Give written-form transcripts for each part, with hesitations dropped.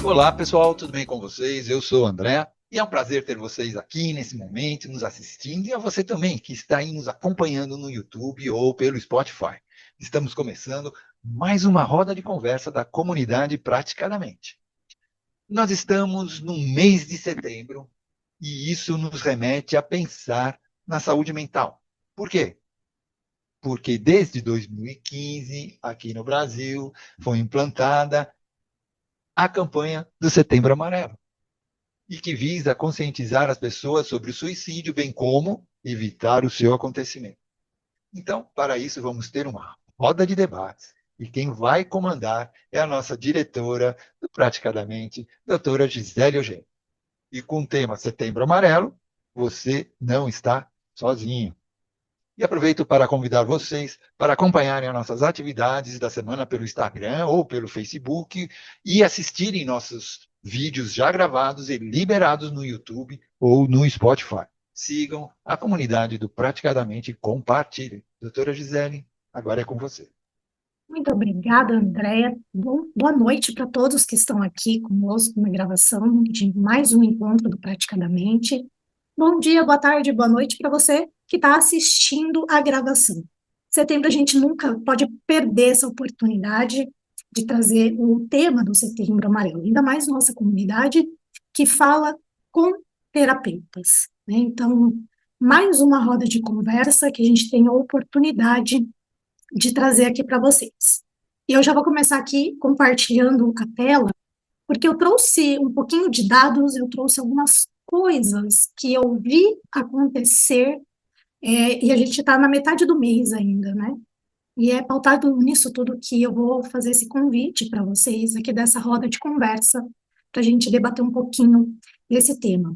Olá, pessoal, tudo bem com vocês? Eu sou o André e é um prazer ter vocês aqui nesse momento, nos assistindo, e a você também que está aí nos acompanhando no YouTube ou pelo Spotify. Estamos começando mais uma roda de conversa da comunidade Praticadamente. Nós estamos no mês de setembro e isso nos remete a pensar na saúde mental. Por quê? Porque desde 2015, aqui no Brasil, foi implantada a campanha do Setembro Amarelo, e que visa conscientizar as pessoas sobre o suicídio, bem como evitar o seu acontecimento. Então, para isso, vamos ter uma roda de debates, e quem vai comandar é a nossa diretora do Praticadamente, doutora Gisele Eugênio. E com o tema Setembro Amarelo, você não está sozinho. E aproveito para convidar vocês para acompanharem as nossas atividades da semana pelo Instagram ou pelo Facebook e assistirem nossos vídeos já gravados e liberados no YouTube ou no Spotify. Sigam a comunidade do Praticadamente e compartilhem. Doutora Gisele, agora é com você. Muito obrigada, Andréia. Boa noite para todos que estão aqui conosco na gravação de mais um encontro do Praticadamente. Bom dia, boa tarde, boa noite para você que está assistindo a gravação. Setembro a gente nunca pode perder essa oportunidade de trazer o tema do Setembro Amarelo, ainda mais nossa comunidade que fala com terapeutas, né? Então, mais uma roda de conversa que a gente tem a oportunidade de trazer aqui para vocês. E eu já vou começar aqui compartilhando a tela, porque eu trouxe um pouquinho de dados, eu trouxe algumas coisas que eu vi acontecer, e a gente está na metade do mês ainda, né? E é pautado nisso tudo que eu vou fazer esse convite para vocês aqui dessa roda de conversa, para a gente debater um pouquinho desse tema.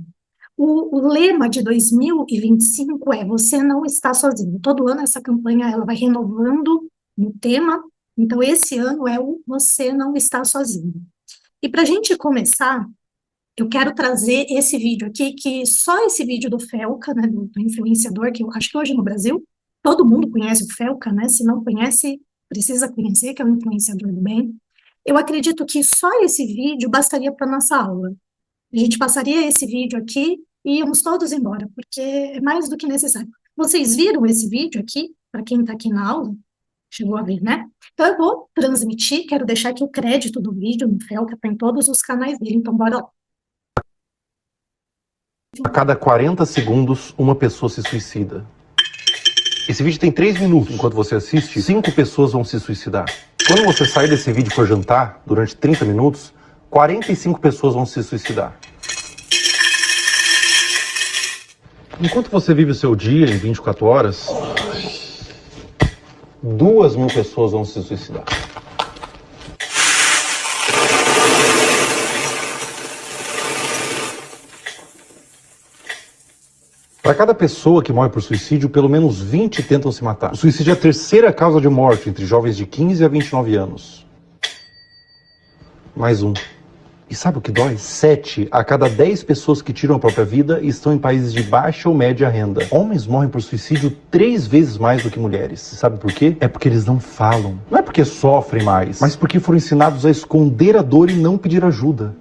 O lema de 2025 é Você Não Está Sozinho. Todo ano essa campanha ela vai renovando no tema, então esse ano é o Você Não Está Sozinho. E para a gente começar, eu quero trazer esse vídeo aqui, que só esse vídeo do Felca, né, do influenciador, que eu acho que hoje no Brasil todo mundo conhece o Felca, né? Se não conhece, precisa conhecer, que é um influenciador do bem. Eu acredito que só esse vídeo bastaria para nossa aula. A gente passaria esse vídeo aqui e íamos todos embora, porque é mais do que necessário. Vocês viram esse vídeo aqui? Para quem está aqui na aula? Chegou a ver, né? Então, eu vou transmitir, quero deixar aqui o crédito do vídeo no Felca, está em todos os canais dele, então bora lá. A cada 40 segundos, uma pessoa se suicida. Esse vídeo tem 3 minutos. Enquanto você assiste, 5 pessoas vão se suicidar. Quando você sair desse vídeo e for jantar, durante 30 minutos, 45 pessoas vão se suicidar. Enquanto você vive o seu dia em 24 horas, 2.000 pessoas vão se suicidar. Para cada pessoa que morre por suicídio, pelo menos 20 tentam se matar. O suicídio é a terceira causa de morte entre jovens de 15 a 29 anos. Mais um. E sabe o que dói? 7 a cada 10 pessoas que tiram a própria vida estão em países de baixa ou média renda. Homens morrem por suicídio 3 vezes mais do que mulheres. Sabe por quê? É porque eles não falam. Não é porque sofrem mais, mas porque foram ensinados a esconder a dor e não pedir ajuda.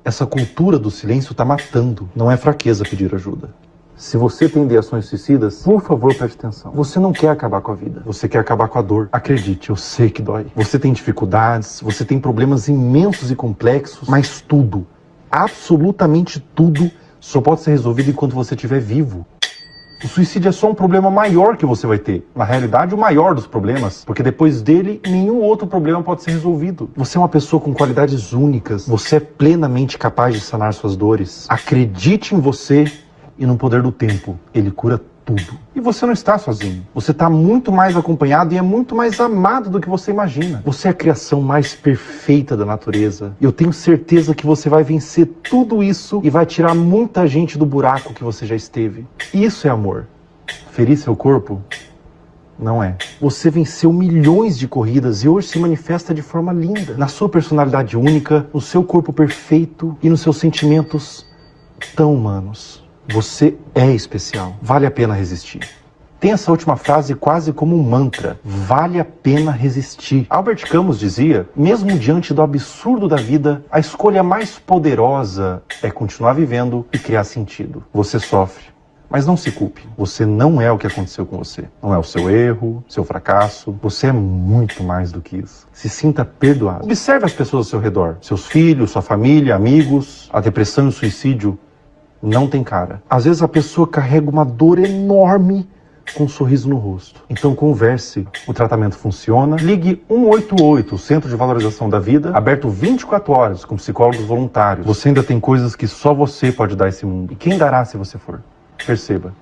Essa cultura do silêncio está matando. Não é fraqueza pedir ajuda. Se você tem ideações suicidas, por favor, preste atenção. Você não quer acabar com a vida. Você quer acabar com a dor. Acredite, eu sei que dói. Você tem dificuldades, você tem problemas imensos e complexos, mas tudo, absolutamente tudo, só pode ser resolvido enquanto você estiver vivo. O suicídio é só um problema maior que você vai ter. Na realidade, o maior dos problemas, porque depois dele, nenhum outro problema pode ser resolvido. Você é uma pessoa com qualidades únicas. Você é plenamente capaz de sanar suas dores. Acredite em você e no poder do tempo. Ele cura tudo. E você não está sozinho. Você está muito mais acompanhado e é muito mais amado do que você imagina. Você é a criação mais perfeita da natureza. E eu tenho certeza que você vai vencer tudo isso e vai tirar muita gente do buraco que você já esteve. Isso é amor. Ferir seu corpo? Não é. Você venceu milhões de corridas e hoje se manifesta de forma linda. Na sua personalidade única, no seu corpo perfeito e nos seus sentimentos tão humanos. Você é especial. Vale a pena resistir. Tem essa última frase quase como um mantra. Vale a pena resistir. Albert Camus dizia, mesmo diante do absurdo da vida, a escolha mais poderosa é continuar vivendo e criar sentido. Você sofre, mas não se culpe. Você não é o que aconteceu com você. Não é o seu erro, seu fracasso. Você é muito mais do que isso. Se sinta perdoado. Observe as pessoas ao seu redor. Seus filhos, sua família, amigos. A depressão e o suicídio não tem cara. Às vezes a pessoa carrega uma dor enorme com um sorriso no rosto. Então converse. O tratamento funciona. Ligue 188, o Centro de Valorização da Vida, aberto 24 horas com psicólogos voluntários. Você ainda tem coisas que só você pode dar a esse mundo. E quem dará se você for? Perceba.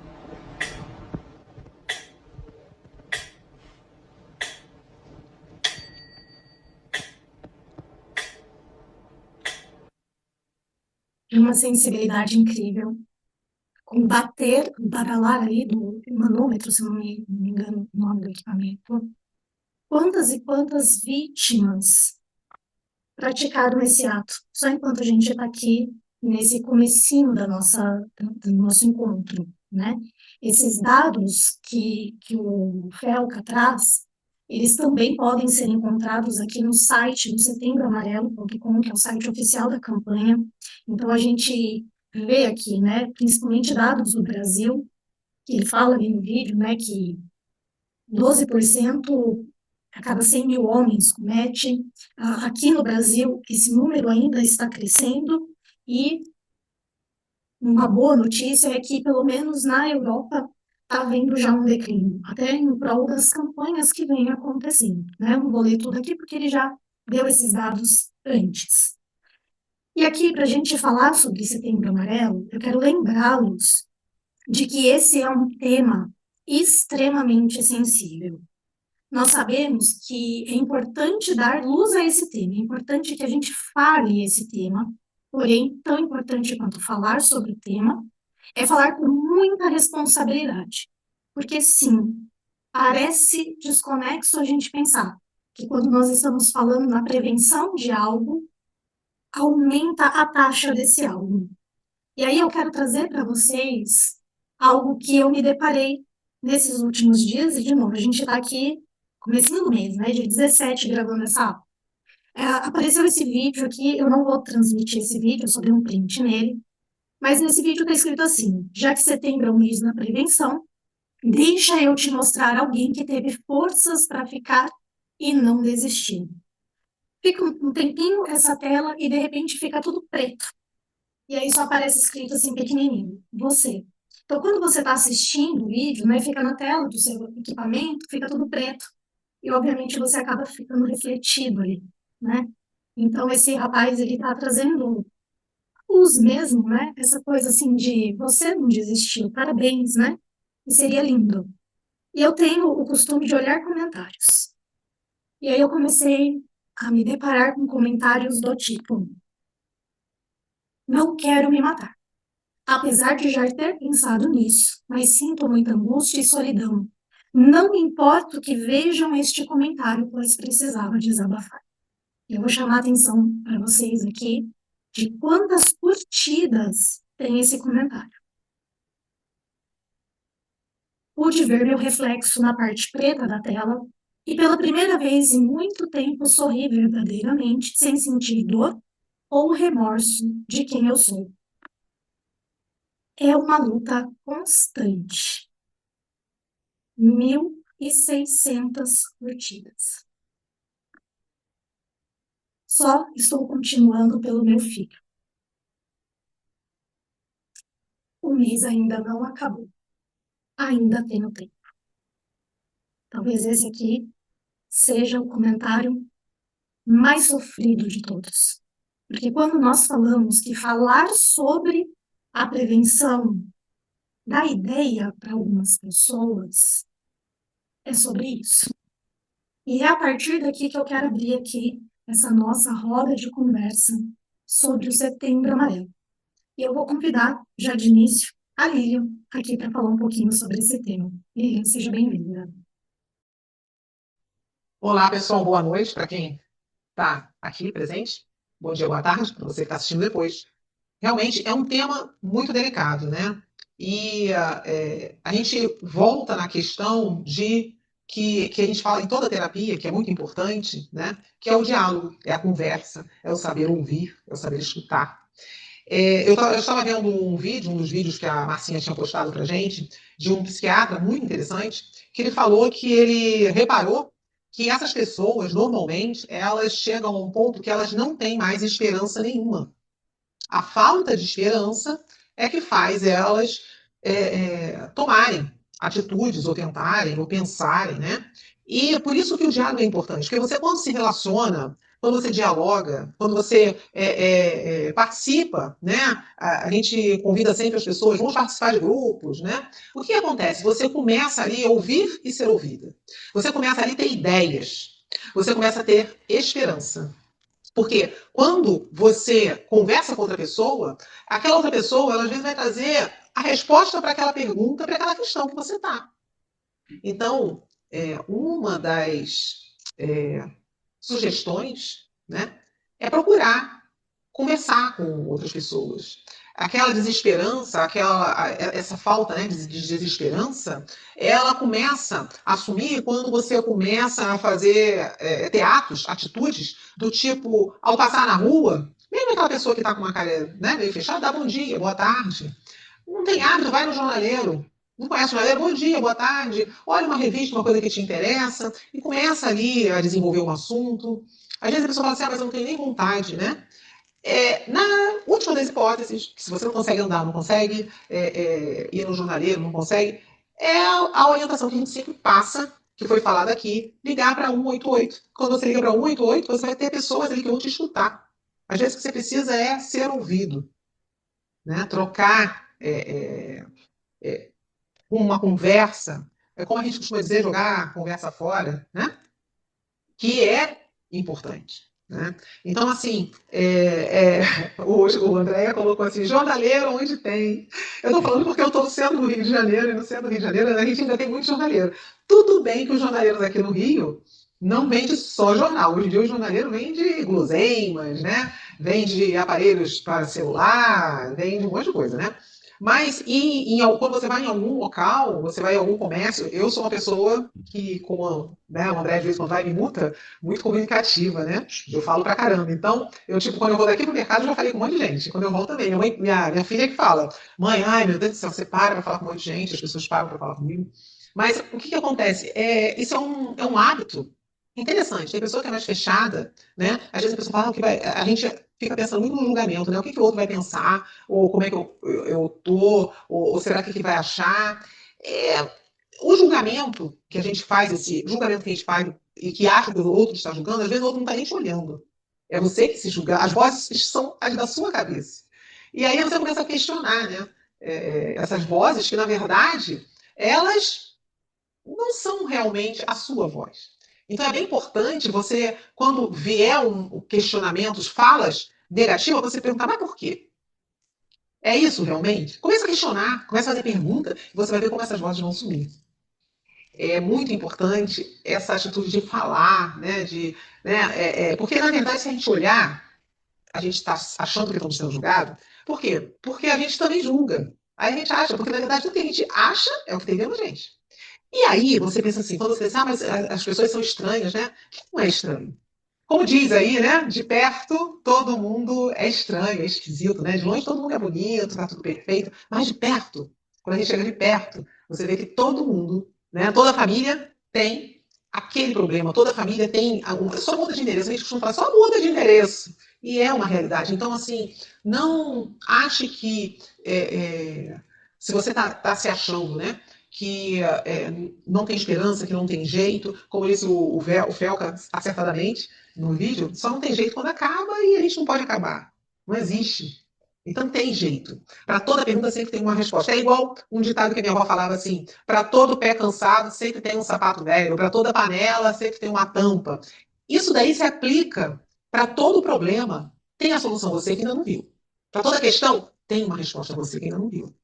É uma sensibilidade incrível. Com bater, o badalar ali do manômetro, se não me engano o nome do equipamento. Quantas e quantas vítimas praticaram esse ato, só enquanto a gente está aqui nesse comecinho do nosso encontro, né? Esses dados que o Felca traz, eles também podem ser encontrados aqui no site do setembroamarelo.com, que é o site oficial da campanha. Então, a gente vê aqui, né, principalmente dados do Brasil, que ele fala ali no vídeo, né, que 12% a cada 100 mil homens comete. Aqui no Brasil, esse número ainda está crescendo e uma boa notícia é que, pelo menos na Europa, está havendo já um declínio, até em prol das campanhas que vêm acontecendo, né? Não vou ler tudo aqui porque ele já deu esses dados antes. E aqui, para a gente falar sobre Setembro Amarelo, eu quero lembrá-los de que esse é um tema extremamente sensível. Nós sabemos que é importante dar luz a esse tema, é importante que a gente fale esse tema, porém, tão importante quanto falar sobre o tema, é falar com muita responsabilidade. Porque, sim, parece desconexo a gente pensar que quando nós estamos falando na prevenção de algo, aumenta a taxa desse algo. E aí eu quero trazer para vocês algo que eu me deparei nesses últimos dias, e de novo, a gente está aqui comecinho do mês, né, dia 17, gravando essa aula. Apareceu esse vídeo aqui, eu não vou transmitir esse vídeo, eu só dei um print nele, mas nesse vídeo está escrito assim, já que setembro é o mês da prevenção, deixa eu te mostrar alguém que teve forças para ficar e não desistir. Fica um tempinho essa tela e de repente fica tudo preto. E aí só aparece escrito assim pequenininho, você. Então quando você está assistindo o vídeo, né, fica na tela do seu equipamento, fica tudo preto. E obviamente você acaba ficando refletido ali, né? Então esse rapaz, ele tá trazendo luz mesmo, né? Essa coisa assim de você não desistiu, parabéns, né? E seria lindo. E eu tenho o costume de olhar comentários. E aí eu comecei a me deparar com comentários do tipo: não quero me matar. Apesar de já ter pensado nisso, mas sinto muita angústia e solidão. Não me importo que vejam este comentário, pois precisava desabafar. Eu vou chamar a atenção para vocês aqui de quantas curtidas tem esse comentário. Pude ver meu reflexo na parte preta da tela e pela primeira vez em muito tempo sorri verdadeiramente, sem sentir dor ou remorso de quem eu sou. É uma luta constante. 1.600 curtidas. Só estou continuando pelo meu filho. O mês ainda não acabou. Ainda tenho tempo. Talvez esse aqui seja o comentário mais sofrido de todos. Porque quando nós falamos que falar sobre a prevenção dá ideia para algumas pessoas, é sobre isso. E é a partir daqui que eu quero abrir aqui essa nossa roda de conversa sobre o Setembro Amarelo. E eu vou convidar, já de início, a Lilian aqui para falar um pouquinho sobre esse tema. Lilian, seja bem-vinda. Olá, pessoal, boa noite para quem está aqui presente. Bom dia, boa tarde para você que está assistindo depois. Realmente é um tema muito delicado, né? E a gente volta na questão que a gente fala em toda a terapia, que é muito importante, né? Que é o diálogo, é a conversa, é o saber ouvir, é o saber escutar. Eu estava vendo um vídeo, um dos vídeos que a Marcinha tinha postado para gente, de um psiquiatra muito interessante, que ele falou que ele reparou que essas pessoas, normalmente, elas chegam a um ponto que elas não têm mais esperança nenhuma. A falta de esperança é que faz elas tomarem atitudes, ou tentarem, ou pensarem, né? E por isso que o diálogo é importante, porque você, quando se relaciona, quando você dialoga, quando você participa, né? A gente convida sempre as pessoas, vamos participar de grupos, né? O que acontece? Você começa ali a ouvir e ser ouvida. Você começa ali a ter ideias. Você começa a ter esperança. Porque quando você conversa com outra pessoa, aquela outra pessoa, ela às vezes vai trazer a resposta para aquela pergunta, para aquela questão que você está. Então, uma das sugestões, né, é procurar conversar com outras pessoas. Aquela desesperança, essa falta, né, de desesperança, ela começa a assumir quando você começa a fazer ter atos, atitudes do tipo, ao passar na rua, mesmo aquela pessoa que está com uma cara, né, meio fechada, dá bom dia, boa tarde. Não tem hábito, vai no jornaleiro. Não conhece o jornaleiro? Bom dia, boa tarde. Olha uma revista, uma coisa que te interessa, e começa ali a desenvolver um assunto. Às vezes a pessoa fala assim, mas eu não tenho nem vontade, né? Na última das hipóteses, que se você não consegue andar, não consegue ir no jornaleiro, não consegue, é a orientação que a gente sempre passa, que foi falada aqui, ligar para 188. Quando você liga para 188, você vai ter pessoas ali que vão te escutar. Às vezes o que você precisa é ser ouvido, né? Trocar uma conversa, como a gente costuma dizer, jogar a conversa fora, né? Que é importante. Né? Então, assim, o André colocou assim, jornaleiro onde tem. Eu estou falando porque eu estou no centro do Rio de Janeiro, e no centro do Rio de Janeiro a gente ainda tem muito jornaleiro. Tudo bem que os jornaleiros aqui no Rio não vendem só jornal. Hoje em dia o jornaleiro vende guloseimas, né? Vende aparelhos para celular, vende um monte de coisa, né? Mas quando você vai em algum local, você vai em algum comércio, eu sou uma pessoa que, como né, o André às vezes quando vai me multa, muito comunicativa, né? Eu falo pra caramba. Então, tipo, quando eu vou daqui pro mercado, eu já falei com um monte de gente. Quando eu volto também, minha filha que fala, mãe, ai meu Deus do céu, você para pra falar com um monte de gente, as pessoas param pra falar comigo. Mas o que acontece? Isso é um hábito interessante. Tem pessoa que é mais fechada, né? Às vezes a pessoa fala que a gente fica pensando muito no julgamento, né? O que o outro vai pensar, ou como é que eu tô, ou será que vai achar. O julgamento que a gente faz, esse julgamento que a gente faz e que acha que o outro está julgando, às vezes o outro não está nem te olhando. É você que se julga. As vozes são as da sua cabeça. E aí você começa a questionar, né? Essas vozes que, na verdade, elas não são realmente a sua voz. Então é bem importante você, quando vier questionamentos, falas negativas, você perguntar, mas por quê? É isso realmente? Começa a questionar, começa a fazer pergunta, e você vai ver como essas vozes vão sumir. É muito importante essa atitude de falar, né? Porque, na verdade, se a gente olhar, a gente está achando que estamos sendo julgados. Por quê? Porque a gente também julga. Aí a gente acha, porque na verdade o que a gente acha é o que tem dentro da gente. E aí você pensa assim, quando você diz, mas as pessoas são estranhas, né? Não é estranho. Como diz aí, né? De perto, todo mundo é estranho, é esquisito, né? De longe todo mundo é bonito, tá tudo perfeito. Mas de perto, quando a gente chega de perto, você vê que todo mundo, né? Toda a família tem aquele problema, toda a família tem. Só muda de endereço, a gente costuma falar, só muda de endereço. E é uma realidade. Então, assim, não ache que se você está se achando, né? Que não tem esperança, que não tem jeito, como disse o Felca acertadamente, no vídeo, só não tem jeito quando acaba e a gente não pode acabar. Não existe. Então tem jeito. Para toda pergunta sempre tem uma resposta. É igual um ditado que minha avó falava assim: para todo pé cansado sempre tem um sapato velho, para toda panela sempre tem uma tampa. Isso daí se aplica para todo problema. Tem a solução você que ainda não viu. Para toda questão, tem uma resposta você que ainda não viu.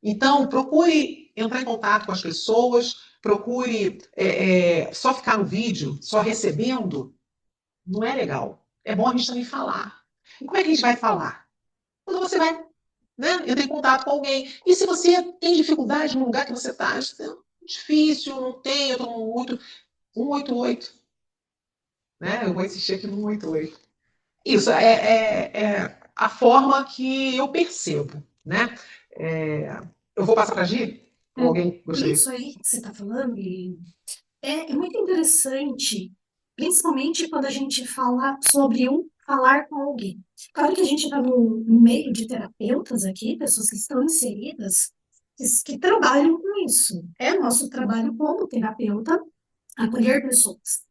Então, procure entrar em contato com as pessoas, procure só ficar no vídeo, só recebendo, não é legal. É bom a gente também falar. E como é que a gente vai falar? Quando você vai né? Entra em contato com alguém. E se você tem dificuldade no lugar que você está, difícil, não tem, eu estou muito. 188, né? Eu vou insistir aqui no 188. Isso é a forma que eu percebo, né? É, eu vou passar para a Gi? É, Ou alguém gostaria? isso aí que você está falando, é muito interessante, principalmente quando a gente fala sobre o falar com alguém. Claro que a gente está no meio de terapeutas aqui, pessoas que estão inseridas, que trabalham com isso. É nosso trabalho como terapeuta acolher pessoas.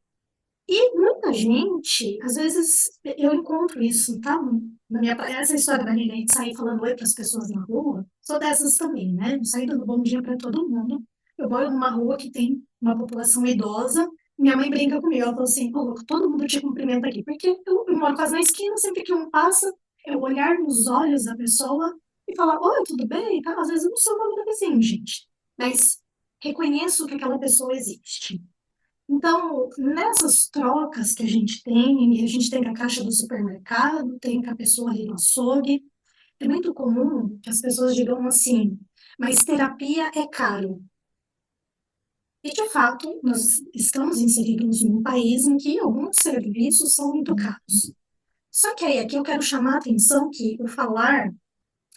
E muita gente, às vezes, eu encontro isso, tá? Essa história da ninguém sair falando oi para as pessoas na rua, sou dessas também, né? Não sair dando bom dia para todo mundo. Eu moro numa rua que tem uma população idosa, minha mãe brinca comigo, ela fala assim, pô, todo mundo te cumprimenta aqui, porque eu moro quase na esquina, sempre que um passa, eu olhar nos olhos da pessoa e falar, oi, tudo bem? Tá? Às vezes eu não sei o nome da vizinha, gente, mas reconheço que aquela pessoa existe. Então, nessas trocas que a gente tem com a caixa do supermercado, tem com a pessoa ali no açougue, é muito comum que as pessoas digam assim, mas terapia é caro. E, de fato, nós estamos inseridos num país em que alguns serviços são muito caros. Só que aí, aqui eu quero chamar a atenção que o falar,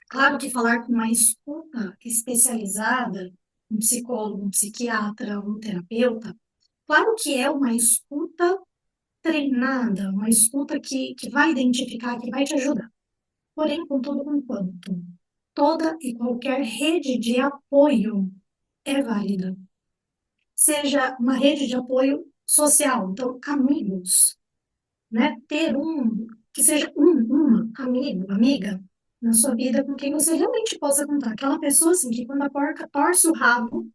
claro que falar com uma escuta especializada, um psicólogo, um psiquiatra, um terapeuta, claro que é uma escuta treinada, uma escuta que vai identificar, que vai te ajudar. Porém, contudo, conquanto, toda e qualquer rede de apoio é válida. Seja uma rede de apoio social, então, amigos, né? Ter que seja uma, amigo, amiga, na sua vida com quem você realmente possa contar. Aquela pessoa, assim, que quando a porca torce o rabo,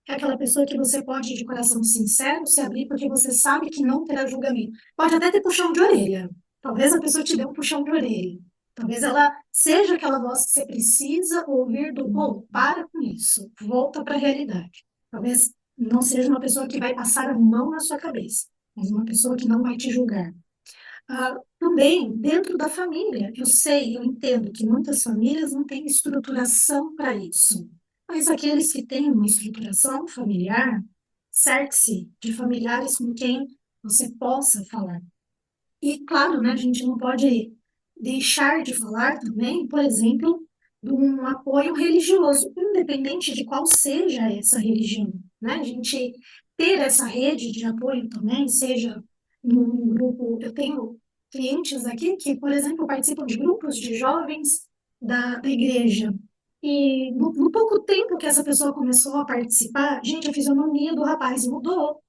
é aquela pessoa que você pode, de coração sincero, se abrir porque você sabe que não terá julgamento. Pode até ter puxão de orelha. Talvez a pessoa te dê um puxão de orelha. Talvez ela seja aquela voz que você precisa ouvir do, oh, para com isso, volta para a realidade. Talvez não seja uma pessoa que vai passar a mão na sua cabeça, mas uma pessoa que não vai te julgar. Também dentro da família, eu sei, eu entendo que muitas famílias não têm estruturação para isso, mas aqueles que têm uma estruturação familiar, cerque-se de familiares com quem você possa falar. E, claro, né, a gente não pode deixar de falar também, por exemplo, de um apoio religioso, independente de qual seja essa religião, né? A gente ter essa rede de apoio também, seja num grupo, eu tenho clientes aqui que, por exemplo, participam de grupos de jovens da igreja. E no pouco tempo que essa pessoa começou a participar, gente, a fisionomia do rapaz mudou,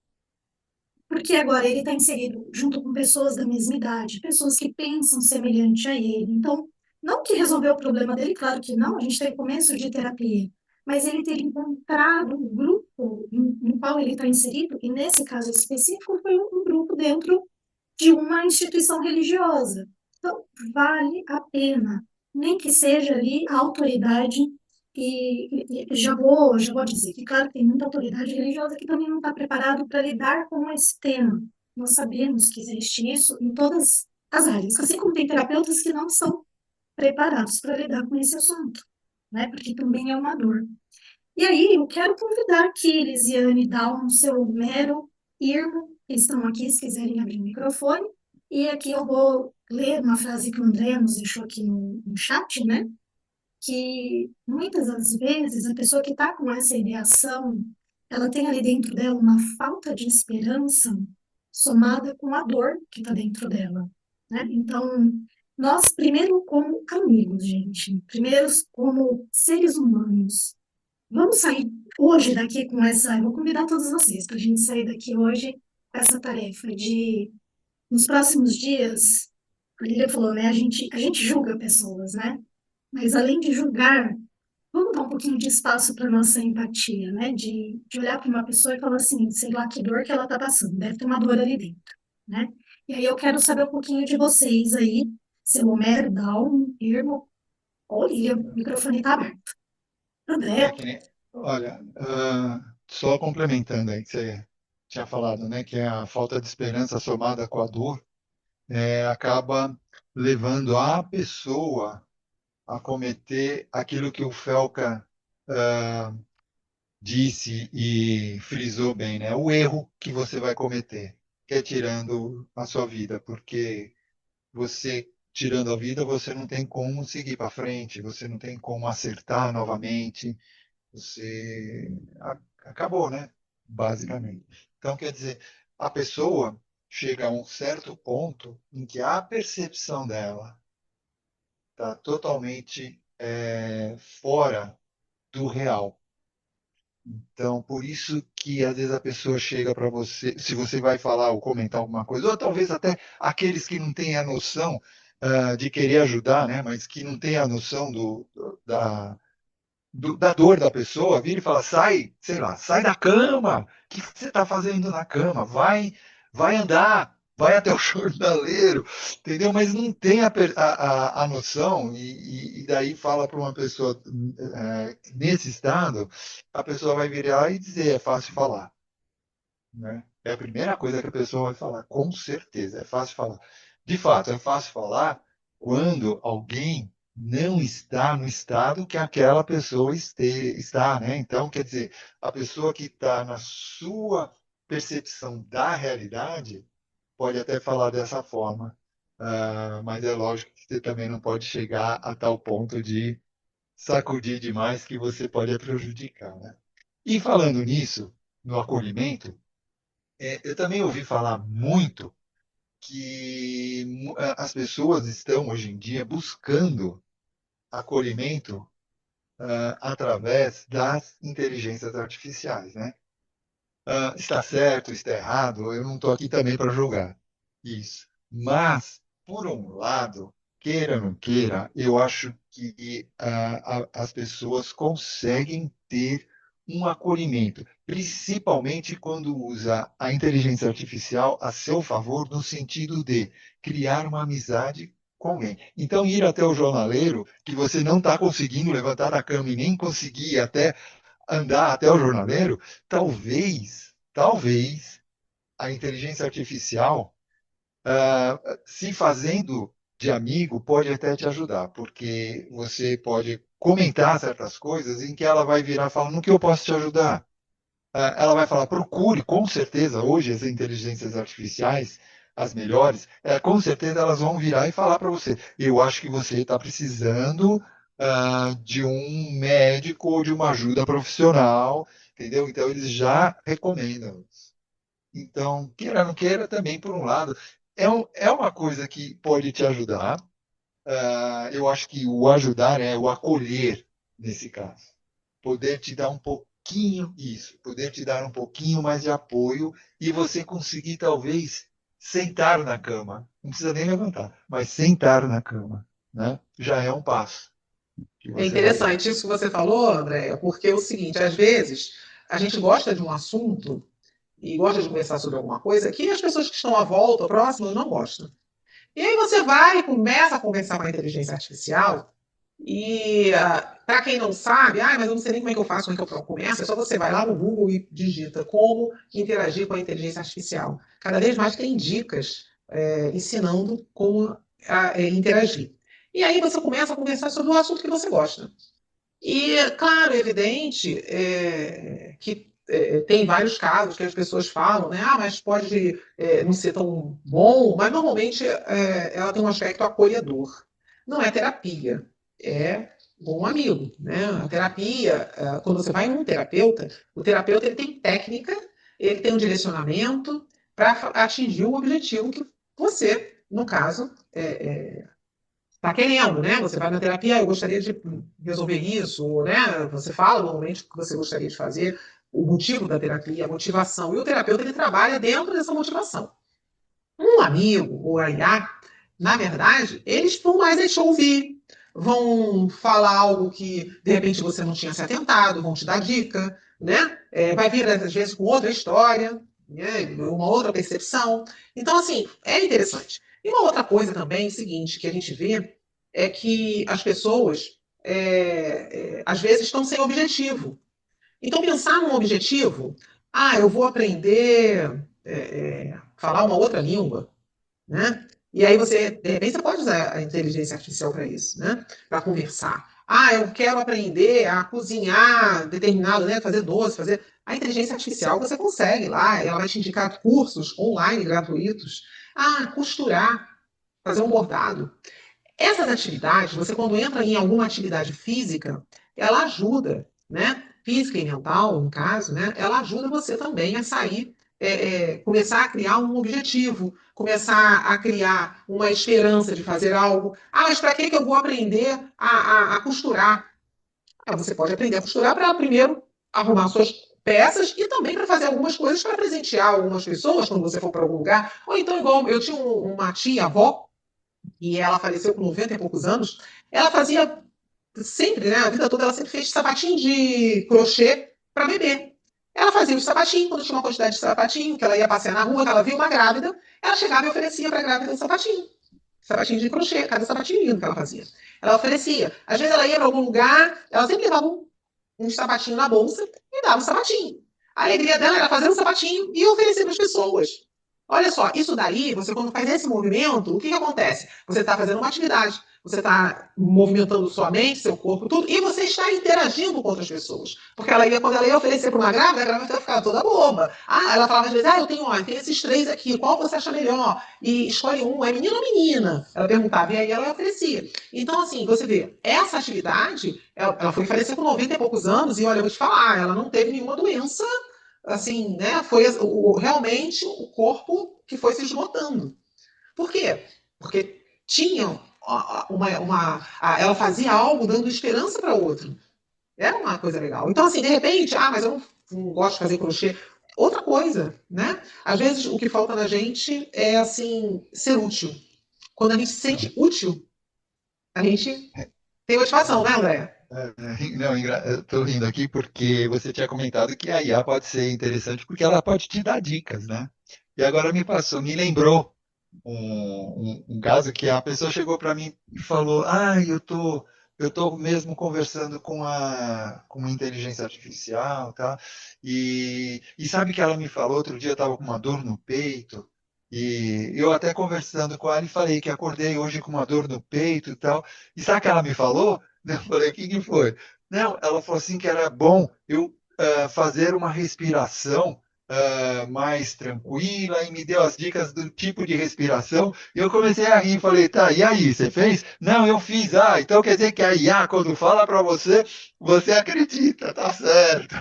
porque agora ele está inserido junto com pessoas da mesma idade, pessoas que pensam semelhante a ele. Então, não que resolveu o problema dele, claro que não, a gente tem começo de terapia, mas ele ter encontrado um grupo no qual ele está inserido, e nesse caso específico foi um grupo dentro de uma instituição religiosa. Então, vale a pena, nem que seja ali a autoridade, e já vou dizer que, claro, tem muita autoridade religiosa que também não está preparado para lidar com esse tema. Nós sabemos que existe isso em todas as áreas, assim como tem terapeutas que não são preparados para lidar com esse assunto, né? Porque também é uma dor. E aí, eu quero convidar aqui Elisiane, Dalmo, seu Mero, Irmo, que estão aqui, se quiserem abrir o microfone. E aqui eu vou ler uma frase que o André nos deixou aqui no chat, né? Que muitas das vezes a pessoa que está com essa ideação, ela tem ali dentro dela uma falta de esperança somada com a dor que está dentro dela, né? Então, nós primeiro como amigos, gente, primeiro como seres humanos, vamos sair hoje daqui com essa. Eu vou convidar todos vocês para a gente sair daqui hoje com essa tarefa de, nos próximos dias, a Lília falou, né? A gente julga pessoas, né? Mas além de julgar, vamos dar um pouquinho de espaço para nossa empatia, né? De olhar para uma pessoa e falar assim, sei lá que dor que ela está passando, deve ter uma dor ali dentro, né? E aí eu quero saber um pouquinho de vocês aí, seu Homero, Dalmo, Irmo, ou Lília, o microfone está aberto. É André, que nem, olha, só complementando aí que você tinha falado, né, que a falta de esperança somada com a dor acaba levando a pessoa a cometer aquilo que o Felca disse e frisou bem, né? O erro que você vai cometer, que é tirando a sua vida, porque você tirando a vida, você não tem como seguir para frente, você não tem como acertar novamente, você acabou, né? Basicamente. Então, quer dizer, a pessoa chega a um certo ponto em que a percepção dela está totalmente fora do real. Então, por isso que às vezes a pessoa chega para você, se você vai falar ou comentar alguma coisa, ou talvez até aqueles que não têm a noção de querer ajudar, né, mas que não têm a noção da dor da pessoa, vira e fala, sai, sei lá, sai da cama, o que você está fazendo na cama? Vai andar, vai até o jornaleiro, entendeu? Mas não tem a noção, e daí fala para uma pessoa nesse estado, a pessoa vai virar e dizer, é fácil falar, né? É a primeira coisa que a pessoa vai falar, com certeza, é fácil falar. De fato, é fácil falar quando alguém não está no estado que aquela pessoa está, né? Então, quer dizer, a pessoa que está na sua percepção da realidade pode até falar dessa forma, mas é lógico que você também não pode chegar a tal ponto de sacudir demais que você pode prejudicar, né? E falando nisso, no acolhimento, eu também ouvi falar muito que as pessoas estão hoje em dia buscando acolhimento através das inteligências artificiais, né? Está certo, está errado, eu não estou aqui também para julgar isso. Mas, por um lado, queira ou não queira, eu acho que as pessoas conseguem ter um acolhimento, principalmente quando usa a inteligência artificial a seu favor, no sentido de criar uma amizade com alguém. Então, ir até o jornaleiro, que você não está conseguindo levantar da cama e nem conseguir até andar até o jornaleiro, talvez a inteligência artificial, se fazendo de amigo, pode até te ajudar, porque você pode comentar certas coisas em que ela vai virar falando: no que eu posso te ajudar? Ela vai falar: procure, com certeza, hoje as inteligências artificiais, as melhores, com certeza elas vão virar e falar para você: eu acho que você está precisando de um médico ou de uma ajuda profissional, entendeu? Então eles já recomendam. Então, queira ou não queira, também por um lado, é uma coisa que pode te ajudar. Eu acho que o ajudar é o acolher nesse caso. Poder te dar um pouquinho isso, poder te dar um pouquinho mais de apoio e você conseguir talvez sentar na cama. Não precisa nem levantar, mas sentar na cama, né? Já é um passo que É você vai dar. interessante isso que você falou, Andréia, porque é o seguinte, às vezes a gente gosta de um assunto e gosta de conversar sobre alguma coisa que as pessoas que estão à volta, próximas, não gostam. E aí você vai e começa a conversar com a inteligência artificial e, para quem não sabe, mas eu não sei nem como é que eu faço, como é que eu começo, é só você vai lá no Google e digita como interagir com a inteligência artificial. Cada vez mais tem dicas ensinando como interagir. E aí você começa a conversar sobre o assunto que você gosta. E, claro, é evidente que tem vários casos que as pessoas falam, né? Mas pode não ser tão bom, mas normalmente ela tem um aspecto acolhedor. Não é terapia, é bom amigo, né? A terapia, quando você vai em um terapeuta, o terapeuta ele tem técnica, ele tem um direcionamento para atingir o objetivo que você, no caso, está querendo, né? Você vai na terapia, eu gostaria de resolver isso, né? Você fala normalmente o que você gostaria de fazer, o motivo da terapia, a motivação. E o terapeuta ele trabalha dentro dessa motivação. Um amigo ou a IA, na verdade, eles vão mais deixar ouvir, vão falar algo que de repente você não tinha se atentado, vão te dar dica, né? Vai vir às vezes com outra história, né? Uma outra percepção. Então, assim, é interessante. E uma outra coisa também, seguinte, que a gente vê é que as pessoas às vezes estão sem objetivo. Então, pensar num objetivo, eu vou aprender falar uma outra língua, né? E aí de repente, você pode usar a inteligência artificial para isso, né? Para conversar. Ah, eu quero aprender a cozinhar determinado, né? Fazer doce, fazer. A inteligência artificial você consegue lá, ela vai te indicar cursos online gratuitos. Ah, costurar, fazer um bordado. Essas atividades, você quando entra em alguma atividade física, ela ajuda, né? Física e mental, no caso, né? Ela ajuda você também a sair, começar a criar um objetivo, começar a criar uma esperança de fazer algo. Ah, mas para que eu vou aprender a costurar? Você pode aprender a costurar para primeiro arrumar suas peças e também para fazer algumas coisas para presentear algumas pessoas quando você for para algum lugar. Ou então, igual eu tinha uma tia, avó, e ela faleceu com 90 e poucos anos, ela fazia sempre, né, a vida toda, ela sempre fez sapatinho de crochê para bebê. Ela fazia os sapatinhos, quando tinha uma quantidade de sapatinho, que ela ia passear na rua, que ela viu uma grávida, ela chegava e oferecia para a grávida um sapatinho. Sapatinho de crochê, cada sapatinho lindo que ela fazia. Ela oferecia. Às vezes ela ia para algum lugar, ela sempre levava um sapatinho na bolsa e dava um sapatinho. A alegria dela era fazer um sapatinho e oferecer para as pessoas. Olha só, isso daí, você quando faz esse movimento, o que acontece? Você está fazendo uma atividade, você está movimentando sua mente, seu corpo, tudo, e você está interagindo com outras pessoas. Porque quando ela ia oferecer para uma grávida, a grávida ficava toda boba. Ah, ela falava às vezes, tem esses três aqui, qual você acha melhor? E escolhe um, é menino ou menina? Ela perguntava, e aí ela oferecia. Então, assim, você vê, essa atividade, ela foi falecer com 90 e poucos anos, e olha, eu vou te falar, ela não teve nenhuma doença assim, né? Foi realmente o corpo que foi se esgotando. Por quê? Porque tinha ela fazia algo dando esperança para outro. Era uma coisa legal. Então, assim, de repente, mas eu não gosto de fazer crochê. Outra coisa, né? Às vezes o que falta na gente é assim ser útil. Quando a gente se sente útil, a gente tem motivação, né, André? Não, eu estou rindo aqui porque você tinha comentado que a IA pode ser interessante porque ela pode te dar dicas, né? E agora me lembrou um caso que a pessoa chegou para mim e falou: eu tô mesmo conversando com a inteligência artificial, tá? E sabe que ela me falou, outro dia eu estava com uma dor no peito, e eu até conversando com ela e falei que acordei hoje com uma dor no peito e tal. E sabe o que ela me falou? Eu falei, o que que foi? Não, ela falou assim que era bom eu fazer uma respiração mais tranquila e me deu as dicas do tipo de respiração. E eu comecei a rir, falei, tá, e aí, você fez? Não, eu fiz. Ah, então quer dizer que a IA, quando fala para você, você acredita, tá certo.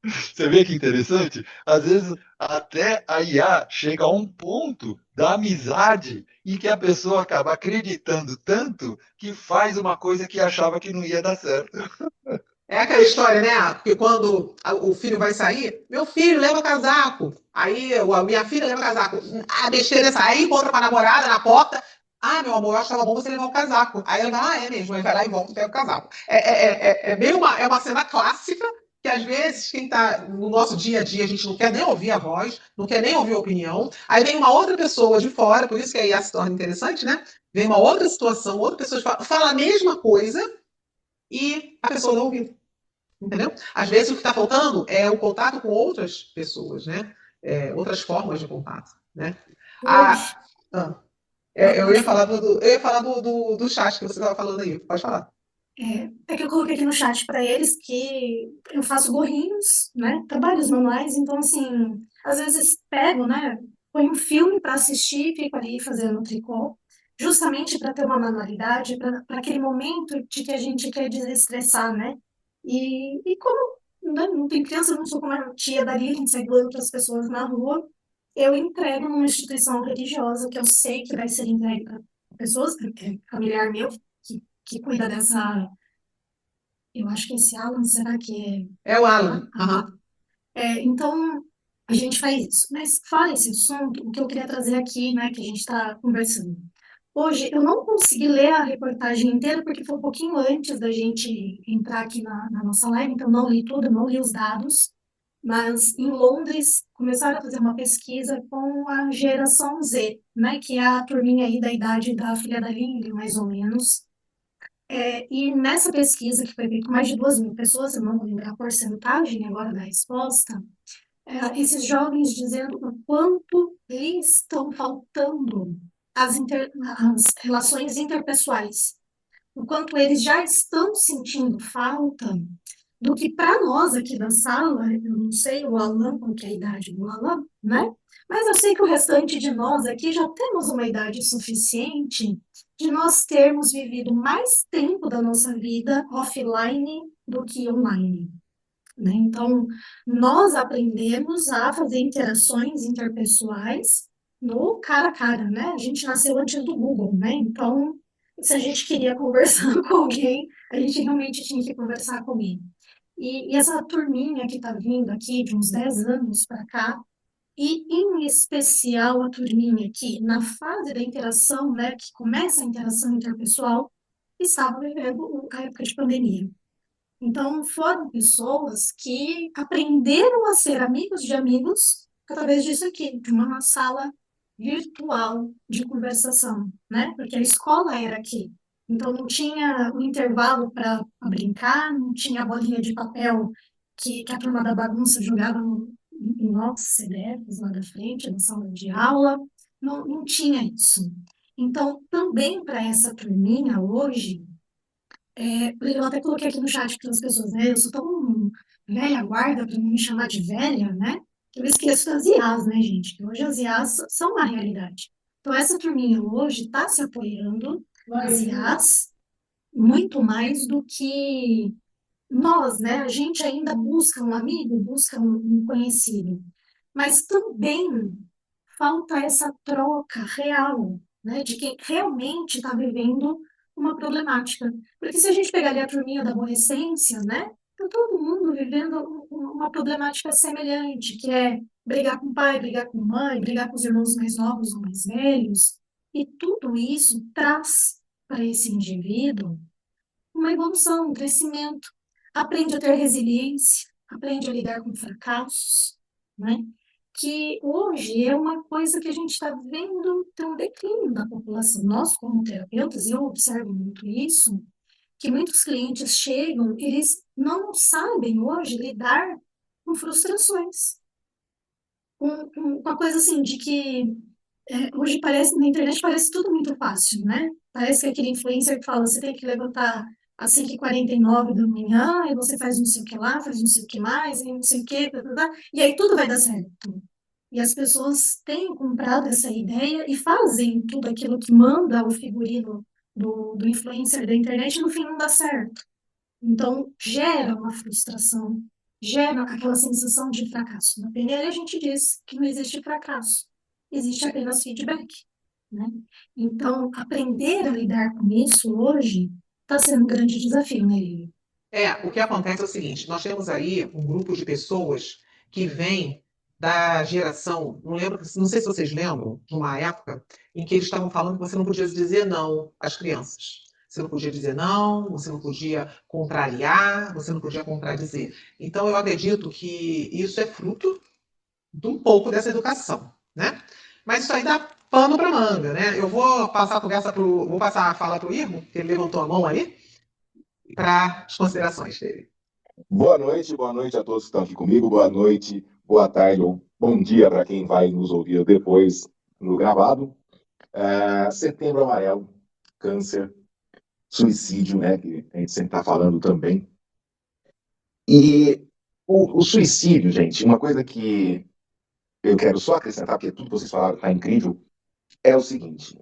Você vê que interessante? Às vezes até a IA chega a um ponto da amizade em que a pessoa acaba acreditando tanto que faz uma coisa que achava que não ia dar certo. É aquela história, né? Porque quando o filho vai sair, meu filho leva casaco. Aí a minha filha leva casaco. A besteira é essa. Aí encontra com a namorada na porta. Ah, meu amor, eu achava bom você levar o casaco. Aí ela vai, é mesmo. Aí vai lá e volta e pega o casaco. É uma cena clássica que às vezes quem está no nosso dia a dia, a gente não quer nem ouvir a voz, não quer nem ouvir a opinião. Aí vem uma outra pessoa de fora, por isso que aí se torna interessante, né? Vem uma outra situação, outra pessoa fala a mesma coisa e a pessoa não ouviu. Entendeu? Às vezes o que está faltando é o contato com outras pessoas, né? Outras formas de contato, né? Hoje, Ah, ah, eu pode ia falar. falar eu ia falar do chat que você estava falando aí. Pode falar. É que eu coloquei aqui no chat para eles que eu faço gorrinhos, né? Trabalhos manuais, então assim, às vezes pego, né? Ponho um filme para assistir, fico ali fazendo tricô, justamente para ter uma manualidade, para aquele momento de que a gente quer desestressar, né? E como né, não tem criança, eu não sou como a tia da Lili, que sai doando outras pessoas na rua, eu entrego numa instituição religiosa que eu sei que vai ser entregue para pessoas, porque é familiar meu, que cuida dessa. Eu acho que esse Alan, será que É o é? Alan. Tá. Então, a gente faz isso. Mas fora esse assunto, o que eu queria trazer aqui, né, que a gente está conversando. Hoje, eu não consegui ler a reportagem inteira, porque foi um pouquinho antes da gente entrar aqui na nossa live, então não li tudo, não li os dados. Mas em Londres, começaram a fazer uma pesquisa com a geração Z, né, que é a turminha aí da idade da filha da Lili, mais ou menos. E nessa pesquisa, que foi feita com mais de 2.000 pessoas, eu não vou lembrar a porcentagem agora da resposta, esses jovens dizendo o quanto lhes estão faltando as relações interpessoais, o quanto eles já estão sentindo falta do que para nós aqui da sala, eu não sei o Alan, qual que é a idade do Alan, né? Mas eu sei que o restante de nós aqui já temos uma idade suficiente de nós termos vivido mais tempo da nossa vida offline do que online, né? Então, nós aprendemos a fazer interações interpessoais no cara a cara, né? A gente nasceu antes do Google, né? Então, se a gente queria conversar com alguém, a gente realmente tinha que conversar com ele. E essa turminha que está vindo aqui de uns 10 anos para cá, e em especial a turminha que, na fase da interação, né, que começa a interação interpessoal, estava vivendo a época de pandemia. Então, foram pessoas que aprenderam a ser amigos de amigos através disso aqui, de uma sala virtual de conversação, né? Porque a escola era aqui. Então, não tinha o intervalo para brincar, não tinha a bolinha de papel que a turma da bagunça jogava em nossos CDFs lá da frente, na sala de aula. Não tinha isso. Então, também para essa turminha hoje, eu até coloquei aqui no chat para as pessoas, né? Eu sou tão velha guarda para não me chamar de velha, né? Que eu esqueço das IAs, né, gente? Que hoje as IAs são uma realidade. Então, essa turminha hoje está se apoiando nas IAs muito mais do que nós, né? A gente ainda busca um amigo, busca um conhecido. Mas também falta essa troca real, né, de quem realmente está vivendo uma problemática. Porque se a gente pegar ali a turminha da adolescência, né, tá todo mundo vivendo uma problemática semelhante, que é brigar com o pai, brigar com a mãe, brigar com os irmãos mais novos ou mais velhos. E tudo isso traz para esse indivíduo uma evolução, um crescimento. Aprende a ter resiliência, aprende a lidar com fracassos, né? Que hoje é uma coisa que a gente está vendo ter um declínio da população. Nós, como terapeutas, eu observo muito isso, que muitos clientes chegam, eles não sabem hoje lidar com frustrações, com uma coisa assim, de que hoje parece, na internet parece tudo muito fácil, né? Parece que aquele influencer que fala, você tem que levantar às 5h49 da manhã, e você faz não sei o que lá, faz não sei o que mais, e não sei o que, e aí tudo vai dar certo. E as pessoas têm comprado essa ideia e fazem tudo aquilo que manda o figurino do influencer da internet e no fim não dá certo. Então, gera uma frustração, gera aquela sensação de fracasso. Na PNL, a gente diz que não existe fracasso, existe apenas feedback, né? Então, aprender a lidar com isso hoje está sendo um grande desafio, né, Lili? O que acontece é o seguinte: nós temos aí um grupo de pessoas que vem da geração, não lembro, não sei se vocês lembram, de uma época em que eles estavam falando que você não podia dizer não às crianças. Você não podia dizer não, você não podia contrariar, você não podia contradizer. Então, eu acredito que isso é fruto de um pouco dessa educação, né? Mas isso aí dá pano para manga, né? Eu vou passar a conversa vou passar a fala para o Irmo, que ele levantou a mão aí, para as considerações dele. Boa noite a todos que estão aqui comigo. Boa noite, boa tarde ou bom dia para quem vai nos ouvir depois no gravado. Setembro Amarelo, câncer, suicídio, né? Que a gente sempre está falando também. E o suicídio, gente, uma coisa que eu quero só acrescentar, porque tudo que vocês falaram está incrível, é o seguinte: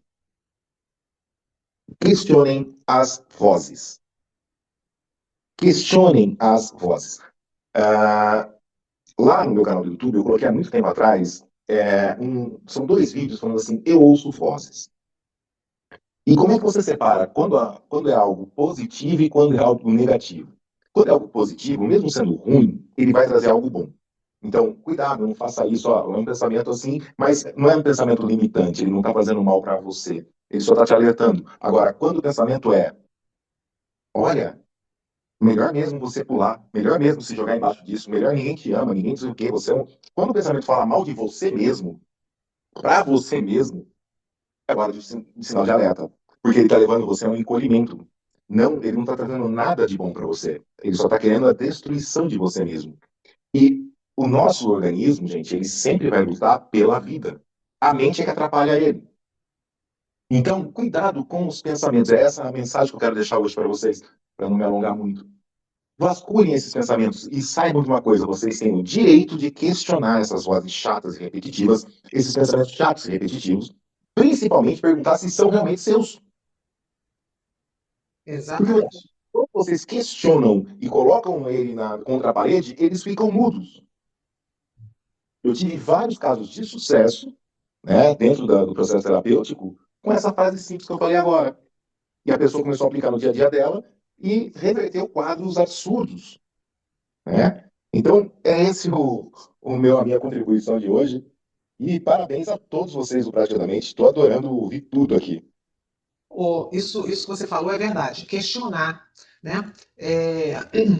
questionem as vozes. Questionem as vozes. Lá no meu canal do YouTube, eu coloquei há muito tempo atrás, são 2 vídeos falando assim, eu ouço vozes. E como é que você separa quando é algo positivo e quando é algo negativo? Quando é algo positivo, mesmo sendo ruim, ele vai trazer algo bom. Então, cuidado, não faça isso. É um pensamento assim, mas não é um pensamento limitante, ele não está fazendo mal para você. Ele só está te alertando. Agora, quando o pensamento olha, melhor mesmo você pular, melhor mesmo se jogar embaixo disso, melhor ninguém te ama, ninguém diz o quê, Quando o pensamento fala mal de você mesmo, para você mesmo, é hora de sinal de alerta. Porque ele está levando você a um encolhimento. Não, ele não está trazendo nada de bom para você. Ele só está querendo a destruição de você mesmo. E o nosso organismo, gente, ele sempre vai lutar pela vida. A mente é que atrapalha ele. Então, cuidado com os pensamentos. É essa a mensagem que eu quero deixar hoje para vocês, para não me alongar muito. Vasculhem esses pensamentos e saibam de uma coisa: vocês têm o direito de questionar essas vozes chatas e repetitivas, esses pensamentos chatos e repetitivos, principalmente perguntar se são realmente seus. Porque Exatamente. quando vocês questionam e colocam ele contra a parede, eles ficam mudos. Eu tive vários casos de sucesso, né, dentro do processo terapêutico, com essa frase simples que eu falei agora. E a pessoa começou a aplicar no dia a dia dela e reverteu quadros absurdos, né? Então, é esse a minha contribuição de hoje. E parabéns a todos vocês do Praticamente. Estou adorando ouvir tudo aqui. Isso que você falou é verdade. Questionar, né?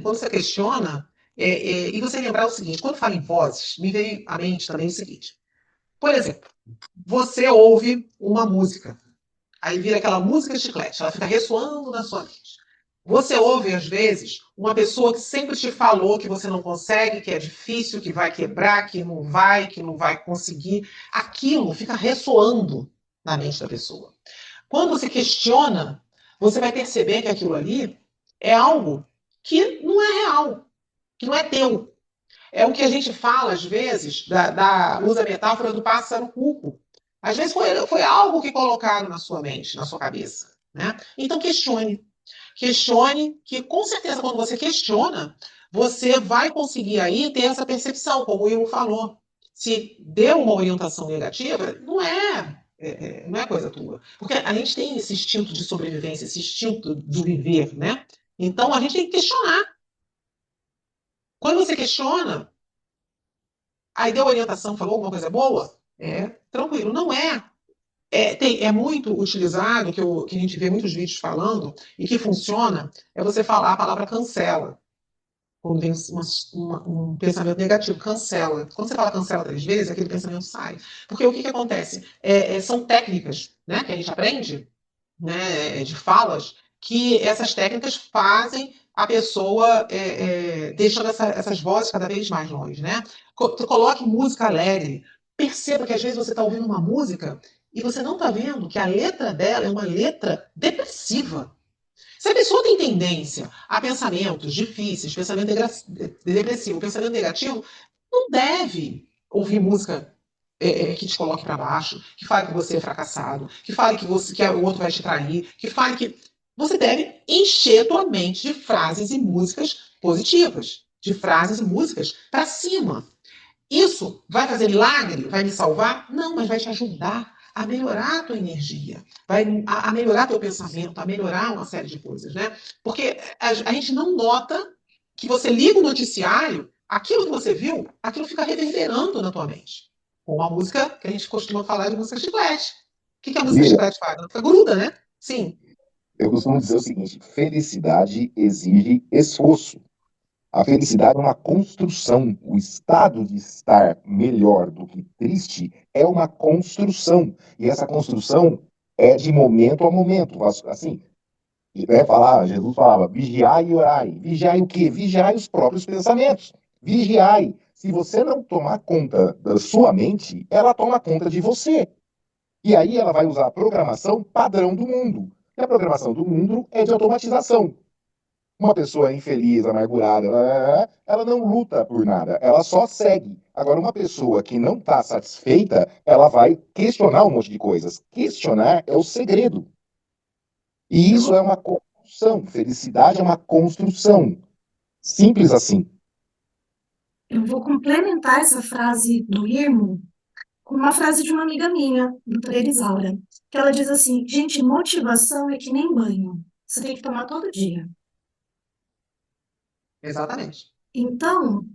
Quando você questiona, e você lembrar o seguinte, quando fala em vozes, me veio à mente também o seguinte. Por exemplo, você ouve uma música, aí vira aquela música chiclete, ela fica ressoando na sua mente. Você ouve, às vezes, uma pessoa que sempre te falou que você não consegue, que é difícil, que vai quebrar, que não vai conseguir. Aquilo fica ressoando na mente da pessoa. Quando você questiona, você vai perceber que aquilo ali é algo que não é real, que não é teu. É o que a gente fala, às vezes, usa a metáfora do pássaro cuco. Às vezes foi algo que colocaram na sua mente, na sua cabeça. Né? Então questione. Questione, que com certeza quando você questiona, você vai conseguir aí ter essa percepção, como o Will falou. Se deu uma orientação negativa, não é coisa tua. Porque a gente tem esse instinto de sobrevivência, esse instinto do viver, né? Então a gente tem que questionar. Quando você questiona, aí deu orientação, falou alguma coisa boa, tranquilo. Não é. É muito utilizado, que a gente vê muitos vídeos falando, e que funciona, é você falar a palavra cancela. Quando vem um pensamento negativo, cancela. Quando você fala cancela 3 vezes, aquele pensamento sai. Porque o que acontece? São técnicas, né, que a gente aprende, né, de falas, que essas técnicas fazem a pessoa deixando essas vozes cada vez mais longe, né? Coloque música alegre. Perceba que às vezes você está ouvindo uma música e você não está vendo que a letra dela é uma letra depressiva. Se a pessoa tem tendência a pensamentos difíceis, pensamento depressivo, pensamento negativo, não deve ouvir música que te coloque para baixo, que fale que você é fracassado, que fale que o outro vai te trair, que fale que. Você deve encher tua mente de frases e músicas positivas, de frases e músicas para cima. Isso vai fazer milagre? Vai me salvar? Não, mas vai te ajudar a melhorar a tua energia, a melhorar teu pensamento, a melhorar uma série de coisas, né? Porque a gente não nota que você liga o noticiário, aquilo que você viu, aquilo fica reverberando na tua mente. Com a música que a gente costuma falar de música chiclete. O que a música Mira, chiclete faz? Ela fica gruda, né? Sim. eu costumo dizer o seguinte: felicidade exige esforço. A felicidade é uma construção. O estado de estar melhor do que triste é uma construção. E essa construção é de momento a momento. Assim, Jesus falava, vigiai e orai. Vigiai o quê? Vigiai os próprios pensamentos. Vigiai. Se você não tomar conta da sua mente, ela toma conta de você. E aí ela vai usar a programação padrão do mundo. E a programação do mundo é de automatização. Uma pessoa infeliz, amargurada, ela não luta por nada, ela só segue. Agora, uma pessoa que não está satisfeita, ela vai questionar um monte de coisas. Questionar é o segredo. E isso é uma construção. Felicidade é uma construção. Simples assim. Eu vou complementar essa frase do Irmo com uma frase de uma amiga minha, doutora Elisaura, que ela diz assim: gente, motivação é que nem banho, você tem que tomar todo dia. Exatamente. Então,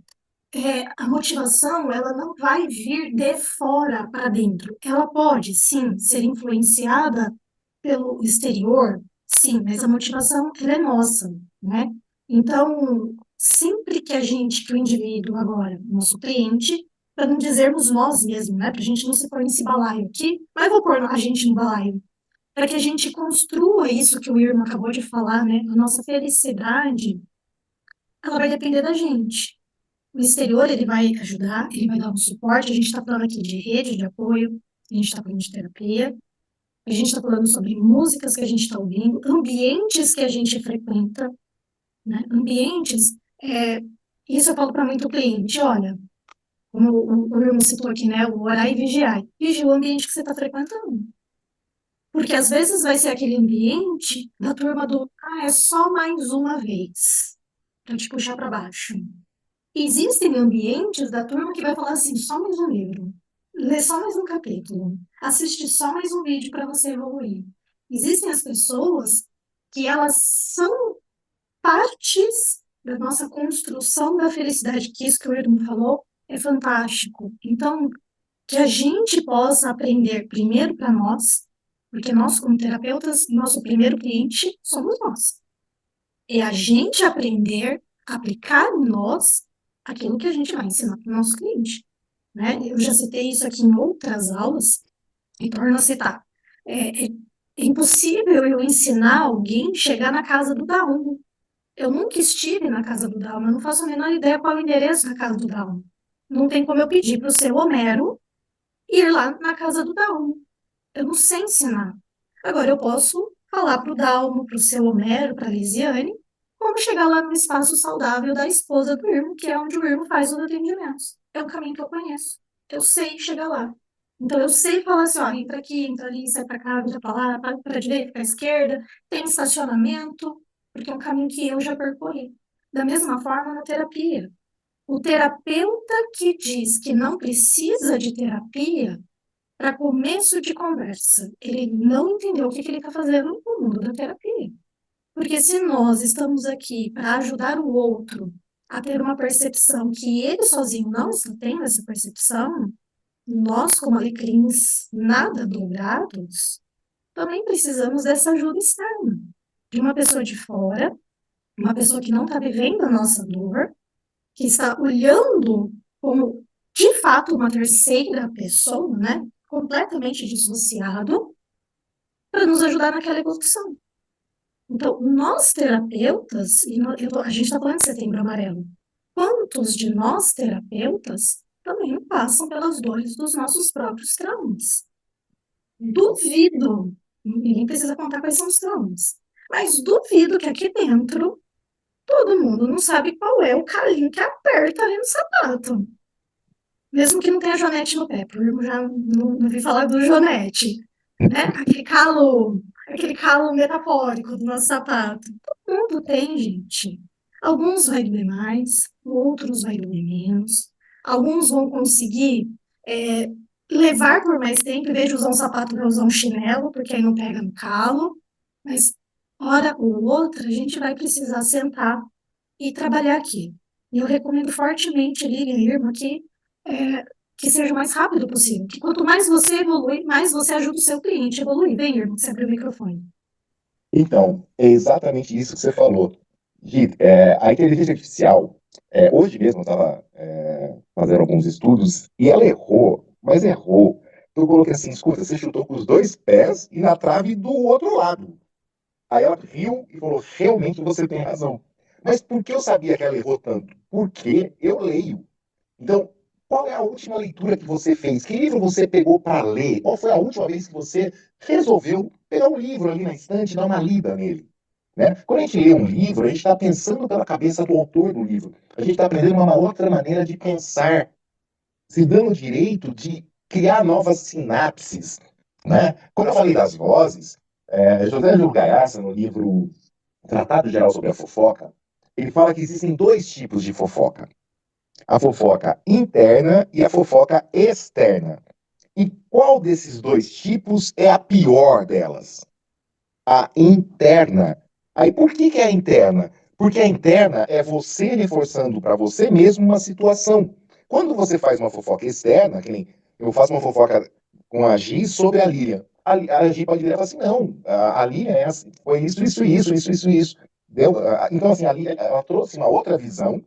a motivação, ela não vai vir de fora para dentro. Ela pode, sim, ser influenciada pelo exterior, sim, mas a motivação, ela é nossa, né? Então, sempre que o indivíduo agora, nosso cliente, para não dizermos nós mesmos, né? Para a gente não se pôr nesse balaio aqui, mas vou pôr a gente no balaio, para que a gente construa isso que o Irma acabou de falar, né? A nossa felicidade, ela vai depender da gente. O exterior, ele vai ajudar, ele vai dar um suporte. A gente está falando aqui de rede de apoio, a gente está falando de terapia, a gente está falando sobre músicas que a gente está ouvindo, ambientes que a gente frequenta, né? Ambientes, isso eu falo para muito cliente, olha, como o irmão citou aqui, né? O orar e vigiar. Vigia o ambiente que você está frequentando. Porque às vezes vai ser aquele ambiente da turma do, é só mais uma vez, para te puxar para baixo. Existem ambientes da turma que vai falar assim, só mais um livro, lê só mais um capítulo, assiste só mais um vídeo para você evoluir. Existem as pessoas que elas são partes da nossa construção da felicidade, que isso que o Irmão falou é fantástico. Então, que a gente possa aprender primeiro para nós, porque nós, como terapeutas, nosso primeiro cliente somos nós. É a gente aprender a aplicar em nós aquilo que a gente vai ensinar para o nosso cliente. Né? Eu já citei isso aqui em outras aulas, e torno a citar. É impossível eu ensinar alguém a chegar na casa do Dalmo. Eu nunca estive na casa do Dalmo, eu não faço a menor ideia qual é o endereço da casa do Dalmo. Não tem como eu pedir para o seu Homero ir lá na casa do Dalmo. Eu não sei ensinar. Agora, eu posso falar para o Dalmo, para o seu Homero, para a Lisiane, como chegar lá no espaço saudável da esposa do Irmo, que é onde o Irmo faz os atendimentos. É um caminho que eu conheço. Eu sei chegar lá. Então, eu sei falar assim, ó, entra aqui, entra ali, sai para cá, vira para lá, para a direita, para a esquerda, tem estacionamento, porque é um caminho que eu já percorri. Da mesma forma, na terapia. O terapeuta que diz que não precisa de terapia, para começo de conversa, ele não entendeu o que ele está fazendo no mundo da terapia. Porque se nós estamos aqui para ajudar o outro a ter uma percepção que ele sozinho não está tendo essa percepção, nós, como alecrins nada dourados, também precisamos dessa ajuda externa. De uma pessoa de fora, uma pessoa que não está vivendo a nossa dor, que está olhando como, de fato, uma terceira pessoa, né? Completamente dissociado, para nos ajudar naquela evolução. Então, nós terapeutas, a gente está falando de Setembro Amarelo, quantos de nós terapeutas também passam pelas dores dos nossos próprios traumas? Duvido, ninguém precisa contar quais são os traumas, mas duvido que aqui dentro todo mundo não sabe qual é o calinho que aperta ali no sapato. Mesmo que não tenha jonete no pé, porque eu já não vi falar do jonete, né? Aquele calo metafórico do nosso sapato. Todo mundo tem, gente. Alguns vai doer mais, outros vai doer menos. Alguns vão conseguir levar por mais tempo, em vez de usar um sapato, vai usar um chinelo, porque aí não pega no calo. Mas, hora ou outra, a gente vai precisar sentar e trabalhar aqui. E eu recomendo fortemente, Lilian e Irma, que seja o mais rápido possível. Que quanto mais você evolui, mais você ajuda o seu cliente a evoluir. Vem, Irma, você abriu o microfone. Então, é exatamente isso que você falou. Gi, a inteligência artificial, hoje mesmo eu estava fazendo alguns estudos e ela errou, mas errou. Eu coloquei assim, escuta, você chutou com os dois pés e na trave do outro lado. Aí ela riu e falou, realmente você tem razão. Mas por que eu sabia que ela errou tanto? Porque eu leio. Então, qual é a última leitura que você fez? Que livro você pegou para ler? Qual foi a última vez que você resolveu pegar um livro ali na estante e dar uma lida nele? Né? Quando a gente lê um livro, a gente está pensando pela cabeça do autor do livro. A gente está aprendendo uma outra maneira de pensar, se dando o direito de criar novas sinapses. Né? Quando eu falei das vozes, José Gil Gaiarsa, no livro Tratado Geral sobre a Fofoca, ele fala que existem dois tipos de fofoca. A fofoca interna e a fofoca externa. E qual desses dois tipos é a pior delas? A interna. Aí por que é a interna? Porque a interna é você reforçando para você mesmo uma situação. Quando você faz uma fofoca externa, que nem eu faço uma fofoca com a Gi sobre a Lilian, a Gi pode virar e falar assim, não, a Lilian é assim, foi isso. Deu? Então, assim, a Lilian, ela trouxe uma outra visão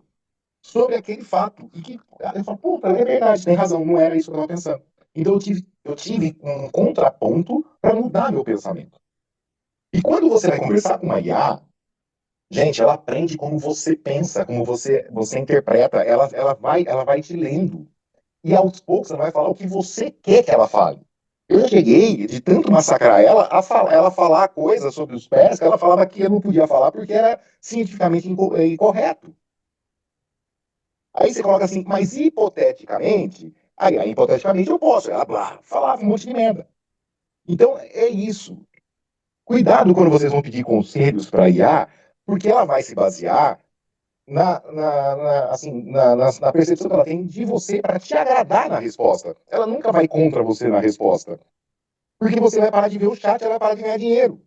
sobre aquele fato. E que eu falo, puta, é verdade, tem razão, não era isso que eu estava pensando. Então eu tive um contraponto para mudar meu pensamento. E quando você vai conversar com uma IA, gente, ela aprende como você pensa, como você interpreta, ela vai te lendo. E aos poucos ela vai falar o que você quer que ela fale. Eu já cheguei, de tanto massacrar ela, ela falar coisas sobre os pés que ela falava que eu não podia falar porque era cientificamente incorreto. Aí você coloca assim, mas hipoteticamente, aí hipoteticamente eu posso. Ela falava um monte de merda. Então é isso. Cuidado quando vocês vão pedir conselhos para a IA, porque ela vai se basear na percepção que ela tem de você para te agradar na resposta. Ela nunca vai contra você na resposta. Porque você vai parar de ver o chat, ela vai parar de ganhar dinheiro.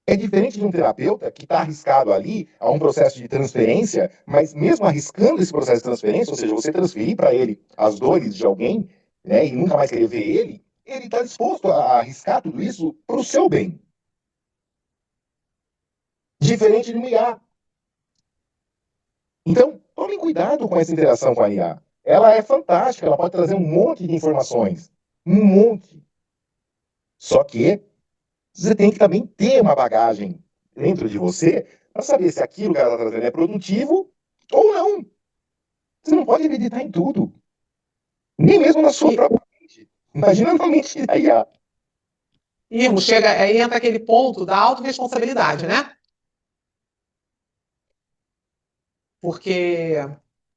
É diferente de um terapeuta que está arriscado ali a um processo de transferência, mas mesmo arriscando esse processo de transferência, ou seja, você transferir para ele as dores de alguém, né, e nunca mais querer ver ele está disposto a arriscar tudo isso para o seu bem. Diferente de um IA. Então, tomem cuidado com essa interação com a IA. Ela é fantástica, ela pode trazer um monte de informações. Um monte. Só que você tem que também ter uma bagagem dentro de você para saber se aquilo que ela está trazendo é produtivo ou não. Você não pode acreditar em tudo. Nem mesmo na sua própria mente. Imagina na mente da IA. Irmo, chega, aí entra aquele ponto da autorresponsabilidade, né? Porque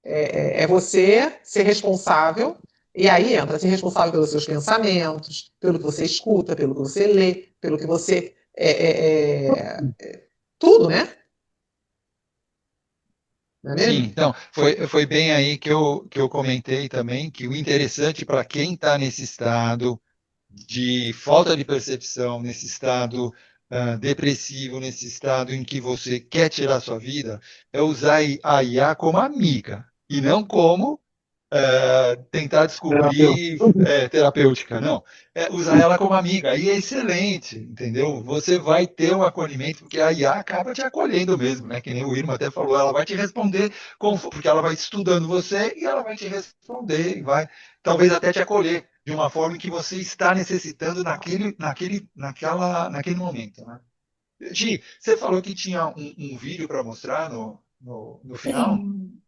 é você ser responsável, e aí entra ser responsável pelos seus pensamentos, pelo que você escuta, pelo que você lê, pelo que você. Tudo, né? Não é Sim, mesmo? então, foi bem aí que eu comentei também que o interessante para quem está nesse estado de falta de percepção, nesse estado depressivo, nesse estado em que você quer tirar sua vida, é usar a IA como amiga e não como tentar descobrir terapêutica, não. É usar ela como amiga, aí é excelente, entendeu? Você vai ter um acolhimento, porque a IA acaba te acolhendo mesmo, né? Que nem o Irma até falou, ela vai te responder, porque ela vai estudando você e ela vai te responder, e vai talvez até te acolher de uma forma que você está necessitando naquele momento, né? Gi, você falou que tinha um vídeo para mostrar no final?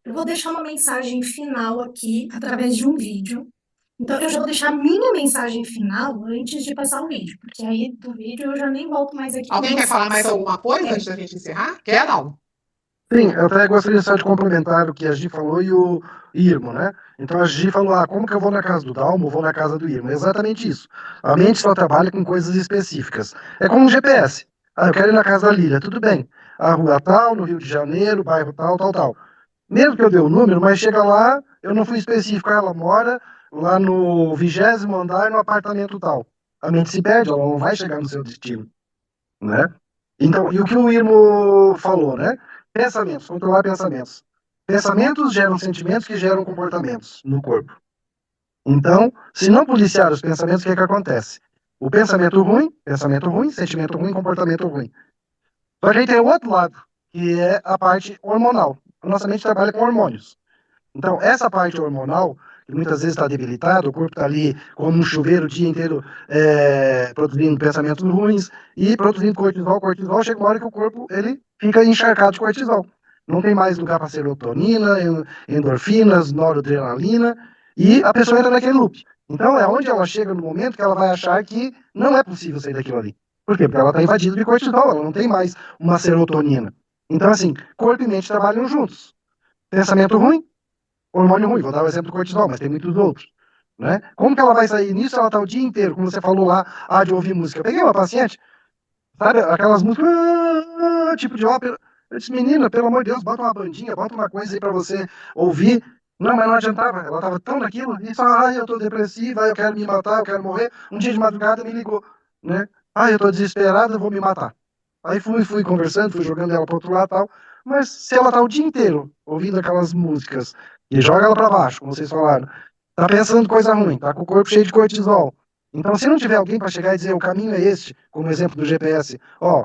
Eu vou deixar uma mensagem final aqui através de um vídeo. Então, eu já vou deixar a minha mensagem final antes de passar o vídeo, porque aí do vídeo eu já nem volto mais aqui com Alguém quer você. falar mais alguma coisa antes da gente encerrar? Quer, não? Sim, eu até gostaria só de complementar o que a Gi falou e o Irmo, né? Então a Gi falou, como que eu vou na casa do Dalmo, vou na casa do Irmo? É exatamente isso. A mente só trabalha com coisas específicas. É como um GPS. Eu quero ir na casa da Lília, tudo bem. A rua tal, no Rio de Janeiro, bairro tal, tal, tal. Mesmo que eu dê o número, mas chega lá, eu não fui específico, ela mora lá no 20º andar, no apartamento tal. A mente se perde, ela não vai chegar no seu destino, né? Então, e o que o Irmo falou, né? Pensamentos, controlar pensamentos. Pensamentos geram sentimentos que geram comportamentos no corpo. Então, se não policiar os pensamentos, o que é que acontece? O pensamento ruim, sentimento ruim, comportamento ruim. Só que aí tem o outro lado, que é a parte hormonal. A nossa mente trabalha com hormônios. Então, essa parte hormonal, que muitas vezes está debilitada, o corpo está ali como um chuveiro o dia inteiro produzindo pensamentos ruins e produzindo cortisol. Cortisol chega uma hora que o corpo ele fica encharcado de cortisol. Não tem mais lugar para serotonina, endorfinas, noradrenalina, e a pessoa entra naquele loop. Então, é onde ela chega no momento que ela vai achar que não é possível sair daquilo ali. Por quê? Porque ela está invadida de cortisol, ela não tem mais uma serotonina. Então, assim, corpo e mente trabalham juntos. Pensamento ruim, hormônio ruim. Vou dar o exemplo do cortisol, mas tem muitos outros. Né? Como que ela vai sair nisso? Ela está o dia inteiro, como você falou lá, de ouvir música. Eu peguei uma paciente, sabe, aquelas músicas, tipo de ópera. Eu disse, menina, pelo amor de Deus, bota uma bandinha, bota uma coisa aí para você ouvir. Não, mas não adiantava. Ela estava tão naquilo, e só, eu tô depressiva, eu quero me matar, eu quero morrer. Um dia de madrugada me ligou, né? Eu tô desesperada, eu vou me matar. Aí fui conversando, fui jogando ela pro outro lado e tal. Mas se ela tá o dia inteiro ouvindo aquelas músicas e joga ela para baixo, como vocês falaram, tá pensando coisa ruim, tá com o corpo cheio de cortisol. Então, se não tiver alguém para chegar e dizer o caminho é este, como o exemplo do GPS,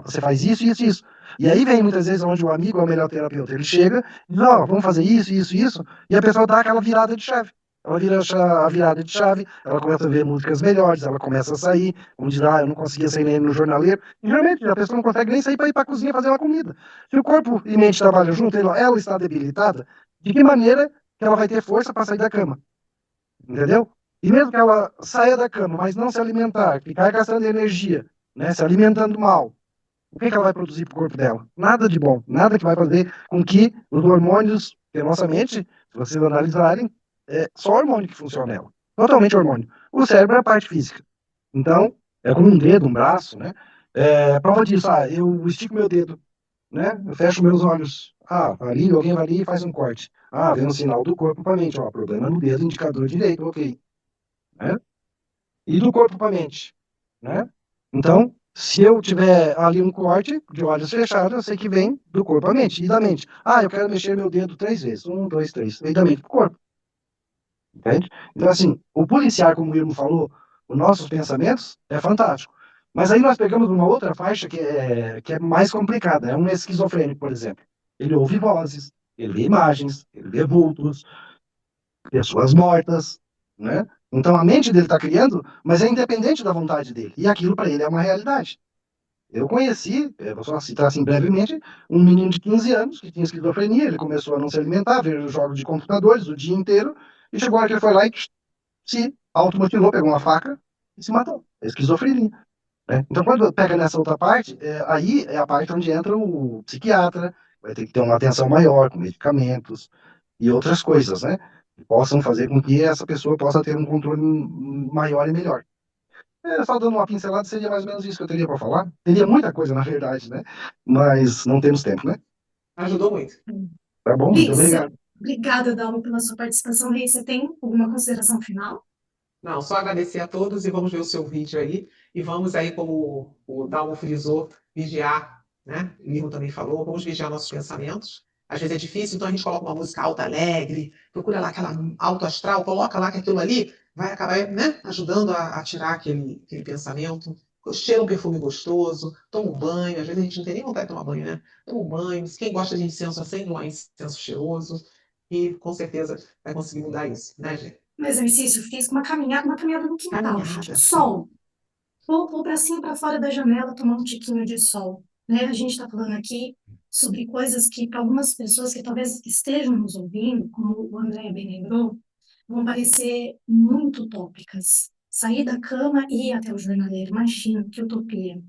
você faz isso, isso, isso. E aí vem muitas vezes onde o amigo é o melhor terapeuta. Ele chega e diz, vamos fazer isso, isso, isso, e a pessoa dá aquela virada de chave. Ela vira a virada de chave, ela começa a ver músicas melhores, ela começa a sair, como diz, eu não conseguia sair nem no jornaleiro. E geralmente a pessoa não consegue nem sair para ir para a cozinha fazer uma comida. Se o corpo e mente trabalham junto, ela está debilitada, de que maneira que ela vai ter força para sair da cama? Entendeu? E mesmo que ela saia da cama, mas não se alimentar, ficar gastando energia, né, se alimentando mal, o que ela vai produzir para o corpo dela? Nada de bom, nada que vai fazer com que os hormônios, que a nossa mente, se vocês analisarem, é só hormônio que funciona nela, totalmente hormônio. O cérebro é a parte física. Então, é como um dedo, um braço, né? Prova disso, eu estico meu dedo, né? Eu fecho meus olhos. Ali, alguém vai ali e faz um corte. Vem um sinal do corpo para a mente, problema no dedo, indicador direito, ok. Né? E do corpo para a mente, né? Então, se eu tiver ali um corte de olhos fechados, eu sei que vem do corpo à mente. E da mente? Eu quero mexer meu dedo 3 vezes. 1, 2, 3. Vem da mente para o corpo. Entende? Então, assim, o policiar, como o Irmo falou, os nossos pensamentos é fantástico. Mas aí nós pegamos uma outra faixa que é mais complicada. É um esquizofrênico, por exemplo. Ele ouve vozes, ele vê imagens, ele vê vultos, pessoas mortas, né? Então a mente dele está criando, mas é independente da vontade dele. E aquilo para ele é uma realidade. Eu conheci, vou só citar assim brevemente, um menino de 15 anos que tinha esquizofrenia. Ele começou a não se alimentar, ver jogos de computadores o dia inteiro, e chegou a hora que ele foi lá e se automutilou, pegou uma faca e se matou. É esquizofrenia. Né? Então, quando pega nessa outra parte, aí é a parte onde entra o psiquiatra, vai ter que ter uma atenção maior, com medicamentos e outras coisas, né? Que possam fazer com que essa pessoa possa ter um controle maior e melhor. Só dando uma pincelada, seria mais ou menos isso que eu teria para falar. Teria muita coisa, na verdade, né? Mas não temos tempo, né? Ajudou muito. Tá bom? Muito obrigado. Obrigada, Dalmo, pela sua participação. Rei, você tem alguma consideração final? Não, só agradecer a todos e vamos ver o seu vídeo aí. E vamos aí, como o Dalmo frisou, vigiar, né? O Irmo também falou, vamos vigiar nossos pensamentos. Às vezes é difícil, então a gente coloca uma música alta, alegre, procura lá aquela alto astral, coloca lá que aquilo ali vai acabar, né, ajudando a tirar aquele pensamento. Cheira um perfume gostoso, toma um banho, às vezes a gente não tem nem vontade de tomar banho, né? Toma um banho, quem gosta de incenso, acende um incenso cheiroso e com certeza vai conseguir mudar isso, né, gente? Um exercício físico, uma caminhada no quintal, gente. Sol. Vou para cima, para fora da janela, tomar um tiquinho de sol. Né? A gente está falando aqui sobre coisas que, para algumas pessoas que talvez estejam nos ouvindo, como o André bem lembrou, vão parecer muito utópicas. Sair da cama e ir até o jornaleiro, imagina, que utopia.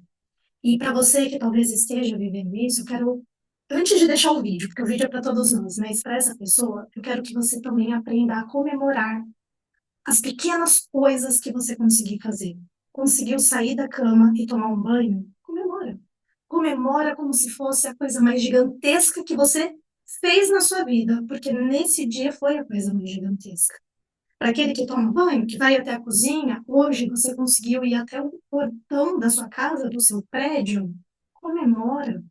E para você que talvez esteja vivendo isso, eu quero, antes de deixar o vídeo, porque o vídeo é para todos nós, mas para essa pessoa, eu quero que você também aprenda a comemorar as pequenas coisas que você conseguir fazer. Conseguiu sair da cama e tomar um banho? Comemora. Comemora como se fosse a coisa mais gigantesca que você fez na sua vida, porque nesse dia foi a coisa mais gigantesca. Para aquele que toma banho, que vai até a cozinha, hoje você conseguiu ir até o portão da sua casa, do seu prédio, comemora.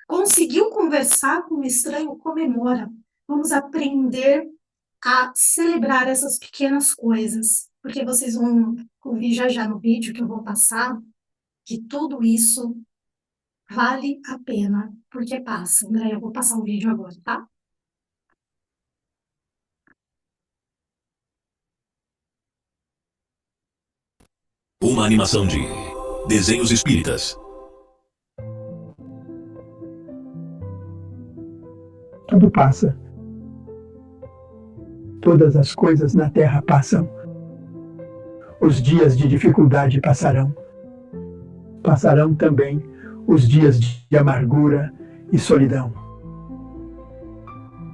Conseguiu conversar com um estranho, comemora. Vamos aprender a celebrar essas pequenas coisas, porque vocês vão ouvir já já no vídeo que eu vou passar, que tudo isso vale a pena, porque passa. André, eu vou passar o vídeo agora, tá? Uma animação de desenhos espíritas. Tudo passa. Todas as coisas na terra passam. Os dias de dificuldade passarão. Passarão também os dias de amargura e solidão.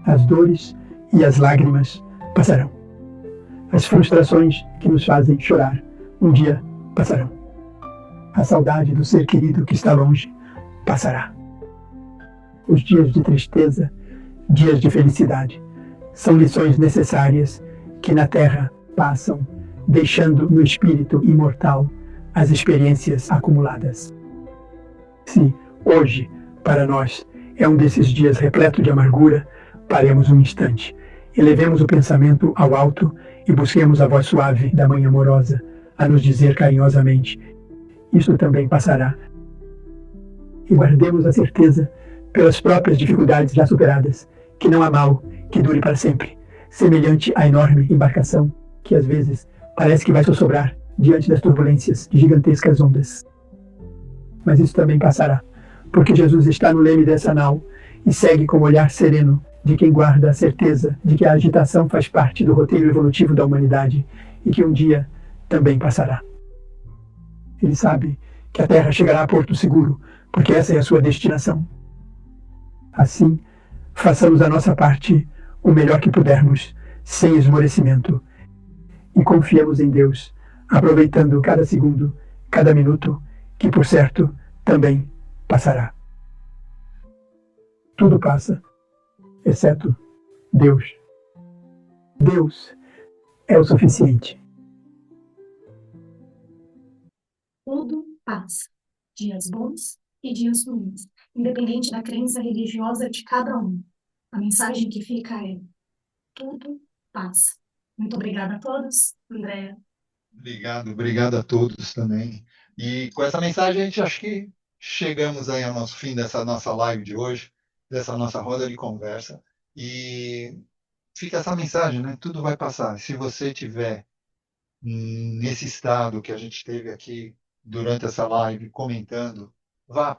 As dores e as lágrimas passarão. As frustrações que nos fazem chorar um dia passarão. A saudade do ser querido que está longe passará. Os dias de tristeza, dias de felicidade, são lições necessárias que na Terra passam, deixando no espírito imortal as experiências acumuladas. Se hoje, para nós, é um desses dias repleto de amargura, paremos um instante, elevemos o pensamento ao alto e busquemos a voz suave da Mãe amorosa a nos dizer carinhosamente: isso também passará. E guardemos a certeza, pelas próprias dificuldades já superadas, que não há mal que dure para sempre, semelhante à enorme embarcação que às vezes parece que vai sossobrar diante das turbulências de gigantescas ondas. Mas isso também passará, porque Jesus está no leme dessa nau e segue com o olhar sereno de quem guarda a certeza de que a agitação faz parte do roteiro evolutivo da humanidade e que um dia também passará. Ele sabe que a Terra chegará a Porto Seguro, porque essa é a sua destinação. Assim, façamos a nossa parte o melhor que pudermos, sem esmorecimento, e confiemos em Deus, aproveitando cada segundo, cada minuto, que por certo também passará. Tudo passa, exceto Deus. Deus é o suficiente. Tudo passa. Dias bons e dias ruins, independente da crença religiosa de cada um. A mensagem que fica é: tudo passa. Muito obrigada a todos. Andréa. Obrigado a todos também. E com essa mensagem, a gente acha que chegamos aí ao nosso fim dessa nossa live de hoje, dessa nossa roda de conversa. E fica essa mensagem, né? Tudo vai passar. Se você tiver nesse estado que a gente teve aqui durante essa live, comentando,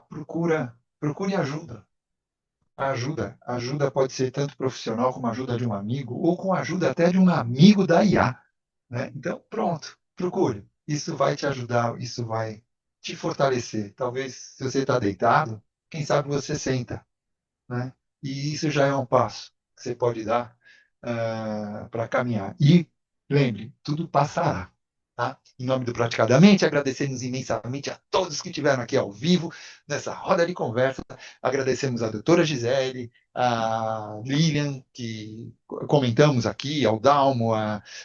procure ajuda. Ajuda pode ser tanto profissional como ajuda de um amigo, ou com ajuda até de um amigo da IA, né? Então, pronto, procure. Isso vai te ajudar, isso vai te fortalecer. Talvez, se você está deitado, quem sabe você senta, né? E isso já é um passo que você pode dar para caminhar. E lembre, tudo passará. Tá? Em nome do Praticadamente, agradecemos imensamente a todos que estiveram aqui ao vivo, nessa roda de conversa. Agradecemos a doutora Gisele, a Lilian, que comentamos aqui, ao Dalmo,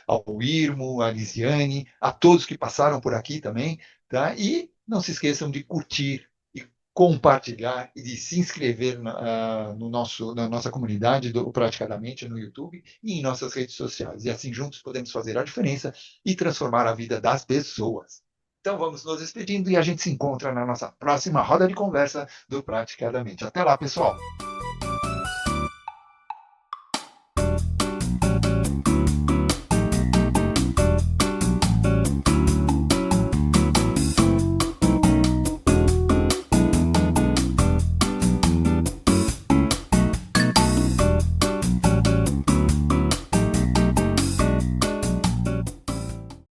ao Irmo, a Lisiane, a todos que passaram por aqui também. Tá? E não se esqueçam de curtir, compartilhar e de se inscrever na nossa comunidade do Praticadamente no YouTube e em nossas redes sociais. E assim juntos podemos fazer a diferença e transformar a vida das pessoas. Então vamos nos despedindo e a gente se encontra na nossa próxima roda de conversa do Praticadamente. Até lá, pessoal!